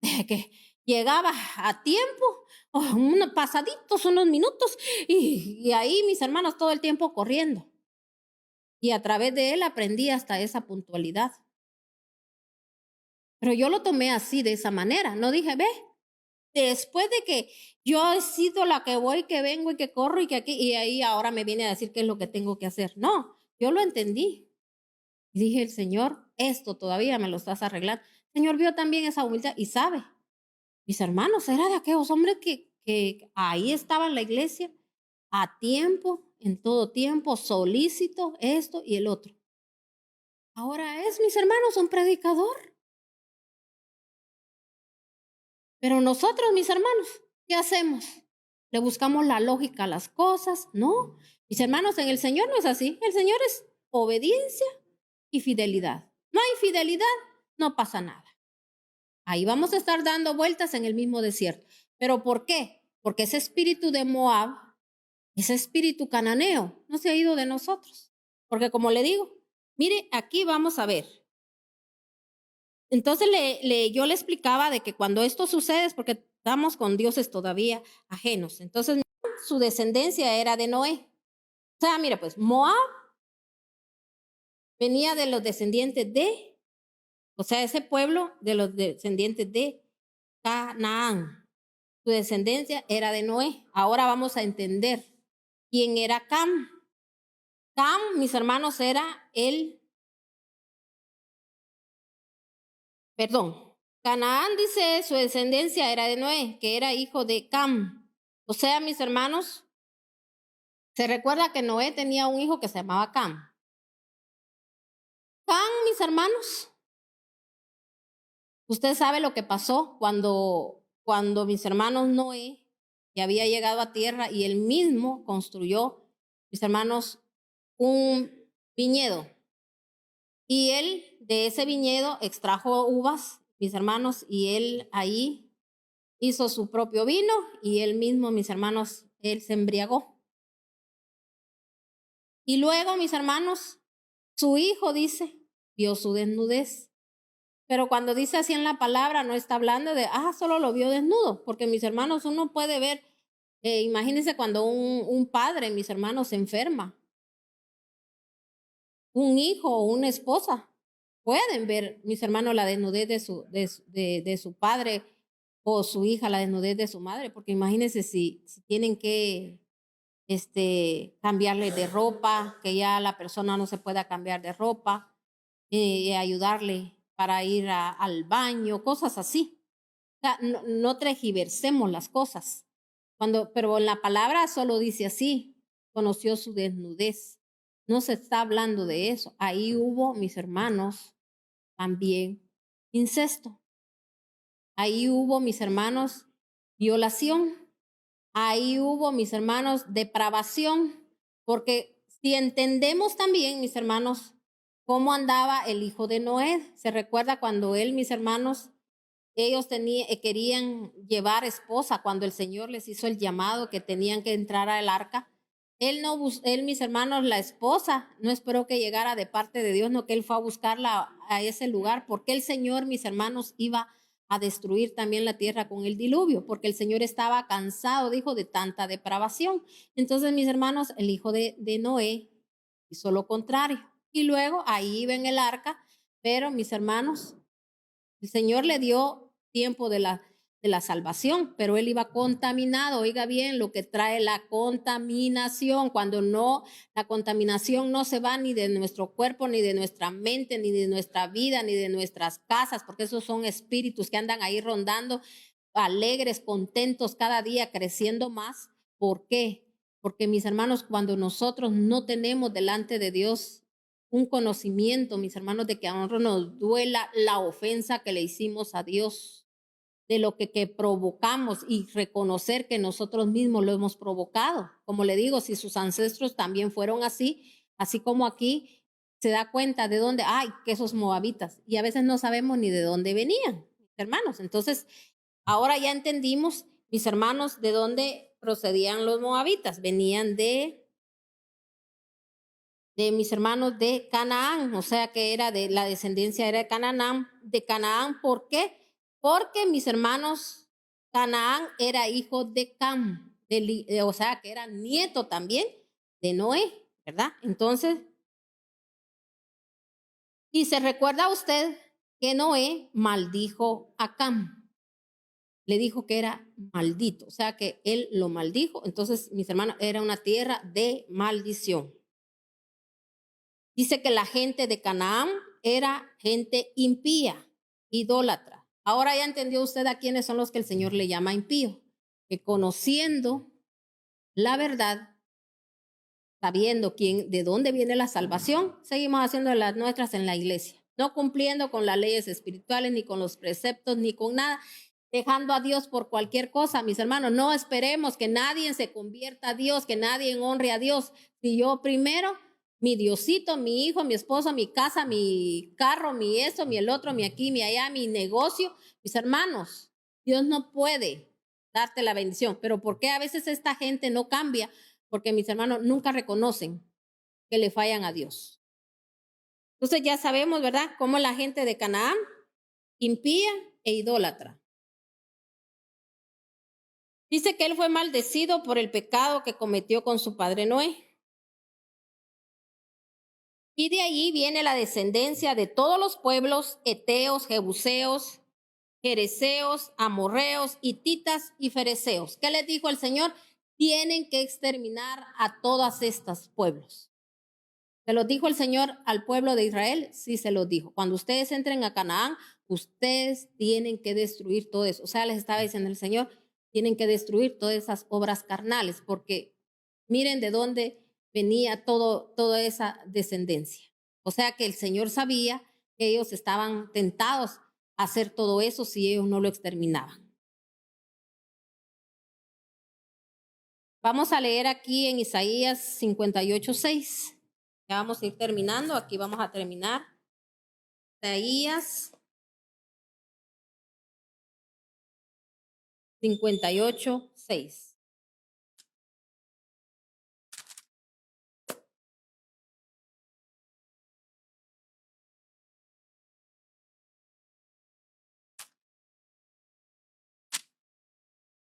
que llegaba a tiempo, unos pasaditos, unos minutos, y ahí mis hermanos todo el tiempo corriendo. Y a través de él aprendí hasta esa puntualidad. Pero yo lo tomé así, de esa manera. No dije, ve, después de que yo he sido la que voy, que vengo y que corro y que aquí, y ahí ahora me viene a decir qué es lo que tengo que hacer. No, yo lo entendí. Y dije, el Señor, esto todavía me lo estás arreglando. El Señor vio también esa humildad y sabe, mis hermanos, era de aquellos hombres que ahí estaban en la iglesia a tiempo, en todo tiempo, solícito, esto y el otro. Ahora es, mis hermanos, un predicador. Pero nosotros, mis hermanos, ¿qué hacemos? ¿Le buscamos la lógica a las cosas? No. Mis hermanos, en el Señor no es así. El Señor es obediencia y fidelidad. No hay fidelidad, no pasa nada. Ahí vamos a estar dando vueltas en el mismo desierto. ¿Pero por qué? Porque ese espíritu de Moab, ese espíritu cananeo, no se ha ido de nosotros. Porque como le digo, mire, aquí vamos a ver. Entonces yo le explicaba de que cuando esto sucede es porque estamos con dioses todavía ajenos. Entonces su descendencia era de Noé. O sea, mire, pues Moab venía de los descendientes de, o sea, ese pueblo de los descendientes de Canaán. Su descendencia era de Noé. Ahora vamos a entender quién era Cam. Cam, mis hermanos, era Canaán dice su descendencia era de Noé, que era hijo de Cam. O sea, mis hermanos, se recuerda que Noé tenía un hijo que se llamaba Cam. Cam, mis hermanos, usted sabe lo que pasó cuando mis hermanos Noé, que había llegado a tierra y él mismo construyó, mis hermanos, un viñedo. Y él de ese viñedo extrajo uvas, mis hermanos, y él ahí hizo su propio vino y él mismo, mis hermanos, él se embriagó. Y luego, mis hermanos, su hijo dice, vio su desnudez. Pero cuando dice así en la palabra, no está hablando de, solo lo vio desnudo, porque mis hermanos, uno puede ver, imagínense cuando un padre, mis hermanos, se enferma, un hijo o una esposa, pueden ver, mis hermanos, la desnudez de su padre o su hija, la desnudez de su madre, porque imagínense si tienen que cambiarle de ropa, que ya la persona no se pueda cambiar de ropa, ayudarle para ir al baño, cosas así. O sea, no tergiversemos las cosas. Pero en la palabra solo dice así, conoció su desnudez. No se está hablando de eso. Ahí hubo, mis hermanos, también incesto. Ahí hubo, mis hermanos, violación. Ahí hubo, mis hermanos, depravación. Porque si entendemos también, mis hermanos, cómo andaba el hijo de Noé, se recuerda cuando él, mis hermanos, ellos querían llevar esposa cuando el Señor les hizo el llamado que tenían que entrar al arca. Él, mis hermanos, la esposa, no esperó que llegara de parte de Dios, no que él fue a buscarla a ese lugar, porque el Señor, mis hermanos, iba a destruir también la tierra con el diluvio, porque el Señor estaba cansado, dijo, de tanta depravación. Entonces, mis hermanos, el hijo de Noé hizo lo contrario. Y luego ahí ven el arca, pero mis hermanos, el Señor le dio tiempo de la salvación, pero él iba contaminado. Oiga bien lo que trae la contaminación. Cuando la contaminación no se va ni de nuestro cuerpo, ni de nuestra mente, ni de nuestra vida, ni de nuestras casas, porque esos son espíritus que andan ahí rondando, alegres, contentos, cada día creciendo más. ¿Por qué? Porque mis hermanos, cuando nosotros no tenemos delante de Dios un conocimiento, mis hermanos, de que a nosotros nos duela la ofensa que le hicimos a Dios, de lo que provocamos y reconocer que nosotros mismos lo hemos provocado. Como le digo, si sus ancestros también fueron así como aquí, se da cuenta de dónde, que esos moabitas, y a veces no sabemos ni de dónde venían, mis hermanos. Entonces, ahora ya entendimos, mis hermanos, de dónde procedían los moabitas. Venían de mis hermanos de Canaán, o sea que era de la descendencia era de Canaán. ¿Por qué? Porque mis hermanos Canaán era hijo de Cam, o sea, que era nieto también de Noé, ¿verdad? Entonces, y se recuerda usted que Noé maldijo a Cam, le dijo que era maldito, o sea, que él lo maldijo. Entonces, mis hermanos, era una tierra de maldición. Dice que la gente de Canaán era gente impía, idólatra. Ahora ya entendió usted a quiénes son los que el Señor le llama impío, que conociendo la verdad, sabiendo de dónde viene la salvación, seguimos haciendo las nuestras en la iglesia, no cumpliendo con las leyes espirituales, ni con los preceptos, ni con nada, dejando a Dios por cualquier cosa. Mis hermanos, no esperemos que nadie se convierta a Dios, que nadie honre a Dios. Si yo primero, mi Diosito, mi hijo, mi esposo, mi casa, mi carro, mi eso, mi el otro, mi aquí, mi allá, mi negocio, mis hermanos, Dios no puede darte la bendición. Pero ¿por qué a veces esta gente no cambia? Porque mis hermanos nunca reconocen que le fallan a Dios. Entonces ya sabemos, ¿verdad?, cómo la gente de Canaán, impía e idólatra. Dice que él fue maldecido por el pecado que cometió con su padre Noé. Y de allí viene la descendencia de todos los pueblos, eteos, jebuseos, jereseos, amorreos, hititas y fereceos. ¿Qué les dijo el Señor? Tienen que exterminar a todos estos pueblos. ¿Se los dijo el Señor al pueblo de Israel? Sí, se los dijo. Cuando ustedes entren a Canaán, ustedes tienen que destruir todo eso. O sea, les estaba diciendo el Señor, tienen que destruir todas esas obras carnales, porque miren de dónde venía toda esa descendencia. O sea que el Señor sabía que ellos estaban tentados a hacer todo eso si ellos no lo exterminaban. Vamos a leer aquí en Isaías 58:6. Ya vamos a ir terminando, aquí vamos a terminar. Isaías 58:6.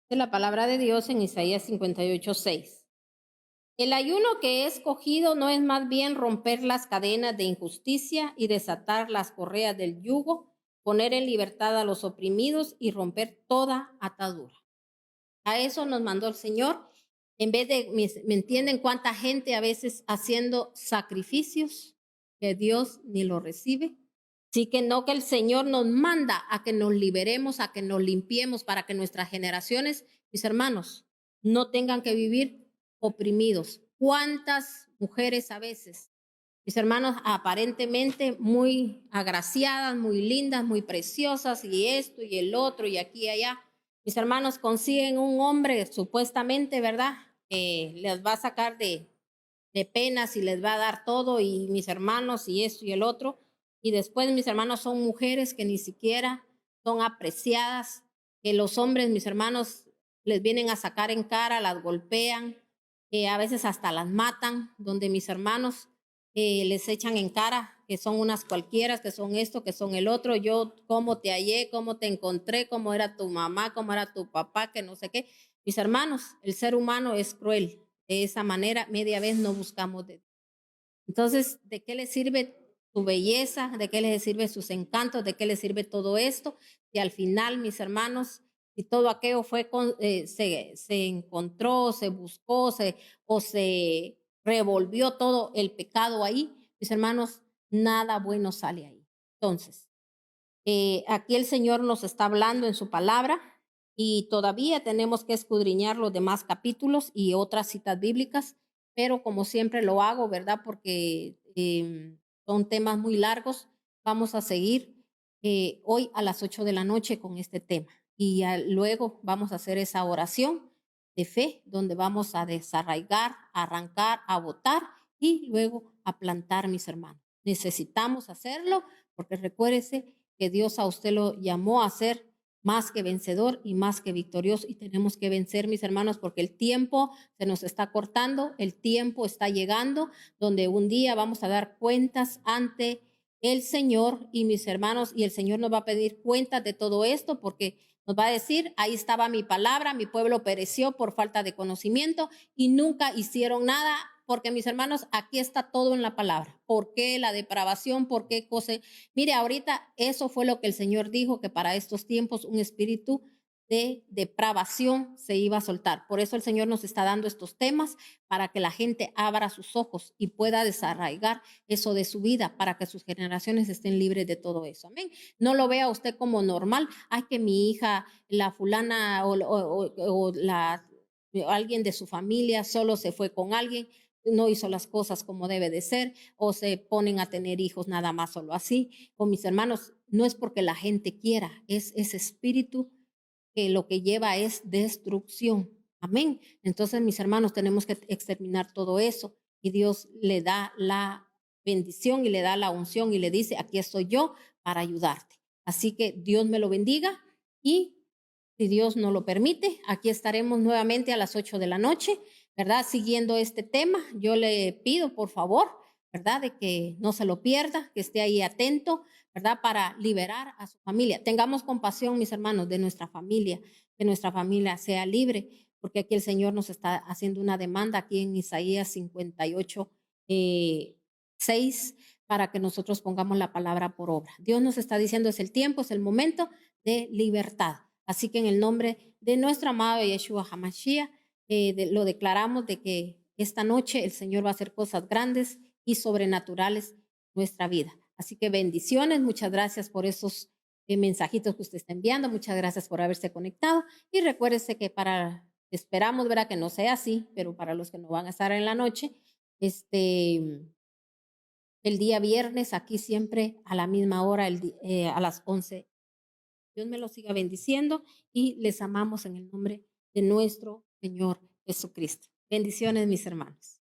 Es la palabra de Dios en Isaías 58:6. El ayuno que he escogido no es más bien romper las cadenas de injusticia y desatar las correas del yugo, poner en libertad a los oprimidos y romper toda atadura. A eso nos mandó el Señor. En vez de, ¿me entienden cuánta gente a veces haciendo sacrificios que Dios ni lo recibe? Sí, que no, que el Señor nos manda a que nos liberemos, a que nos limpiemos para que nuestras generaciones, mis hermanos, no tengan que vivir oprimidos. ¿Cuántas mujeres a veces, mis hermanos, aparentemente muy agraciadas, muy lindas, muy preciosas, y esto y el otro y aquí y allá, mis hermanos, consiguen un hombre supuestamente, ¿verdad?, que les va a sacar de penas y les va a dar todo, y mis hermanos y esto y el otro, y después mis hermanos son mujeres que ni siquiera son apreciadas, que los hombres, mis hermanos, les vienen a sacar en cara, las golpean, a veces hasta las matan, donde mis hermanos les echan en cara que son unas cualquieras, que son esto, que son el otro. Yo, cómo te hallé, cómo te encontré, cómo era tu mamá, cómo era tu papá, que no sé qué. Mis hermanos, el ser humano es cruel. De esa manera, media vez no buscamos de. Entonces, ¿de qué le sirve su belleza? ¿De qué le sirve sus encantos? ¿De qué le sirve todo esto? Y al final, mis hermanos, si todo aquello fue se encontró, se buscó, o se revolvió todo el pecado ahí, mis hermanos, nada bueno sale ahí. Entonces, aquí el Señor nos está hablando en su palabra y todavía tenemos que escudriñar los demás capítulos y otras citas bíblicas, pero como siempre lo hago, ¿verdad? Porque son temas muy largos. Vamos a seguir hoy a las 8 de la noche con este tema y luego vamos a hacer esa oración de fe donde vamos a desarraigar, a arrancar, a botar y luego a plantar, mis hermanos. Necesitamos hacerlo porque recuérdese que Dios a usted lo llamó a ser más que vencedor y más que victorioso, y tenemos que vencer, mis hermanos, porque el tiempo se nos está cortando, el tiempo está llegando, donde un día vamos a dar cuentas ante el Señor y mis hermanos, y el Señor nos va a pedir cuentas de todo esto, porque Nos va a decir, ahí estaba mi palabra, mi pueblo pereció por falta de conocimiento y nunca hicieron nada, porque mis hermanos, aquí está todo en la palabra. ¿Por qué la depravación? ¿Por qué cosa? Mire, ahorita eso fue lo que el Señor dijo, que para estos tiempos un espíritu de depravación se iba a soltar. Por eso el Señor nos está dando estos temas para que la gente abra sus ojos y pueda desarraigar eso de su vida para que sus generaciones estén libres de todo eso. Amén. No lo vea usted como normal. Ay, que mi hija, la fulana o alguien de su familia solo se fue con alguien, no hizo las cosas como debe de ser, o se ponen a tener hijos nada más solo así. Con mis hermanos, no es porque la gente quiera, es ese espíritu que lo que lleva es destrucción. Amén. Entonces, mis hermanos, tenemos que exterminar todo eso y Dios le da la bendición y le da la unción y le dice, aquí estoy yo para ayudarte. Así que Dios me lo bendiga y si Dios nos lo permite, aquí estaremos nuevamente a las 8 de la noche, ¿verdad? Siguiendo este tema, yo le pido, por favor, ¿verdad? De que no se lo pierda, que esté ahí atento, ¿verdad? Para liberar a su familia. Tengamos compasión, mis hermanos, de nuestra familia, que nuestra familia sea libre, porque aquí el Señor nos está haciendo una demanda aquí en Isaías 58, 6, para que nosotros pongamos la palabra por obra. Dios nos está diciendo, es el tiempo, es el momento de libertad. Así que en el nombre de nuestro amado Yeshua HaMashiach, lo declaramos de que esta noche el Señor va a hacer cosas grandes y sobrenaturales en nuestra vida. Así que bendiciones, muchas gracias por esos mensajitos que usted está enviando, muchas gracias por haberse conectado y recuérdese que esperamos, verá que no sea así, pero para los que no van a estar en la noche, el día viernes aquí siempre a la misma hora, a las 11. Dios me lo siga bendiciendo y les amamos en el nombre de nuestro Señor Jesucristo. Bendiciones, mis hermanos.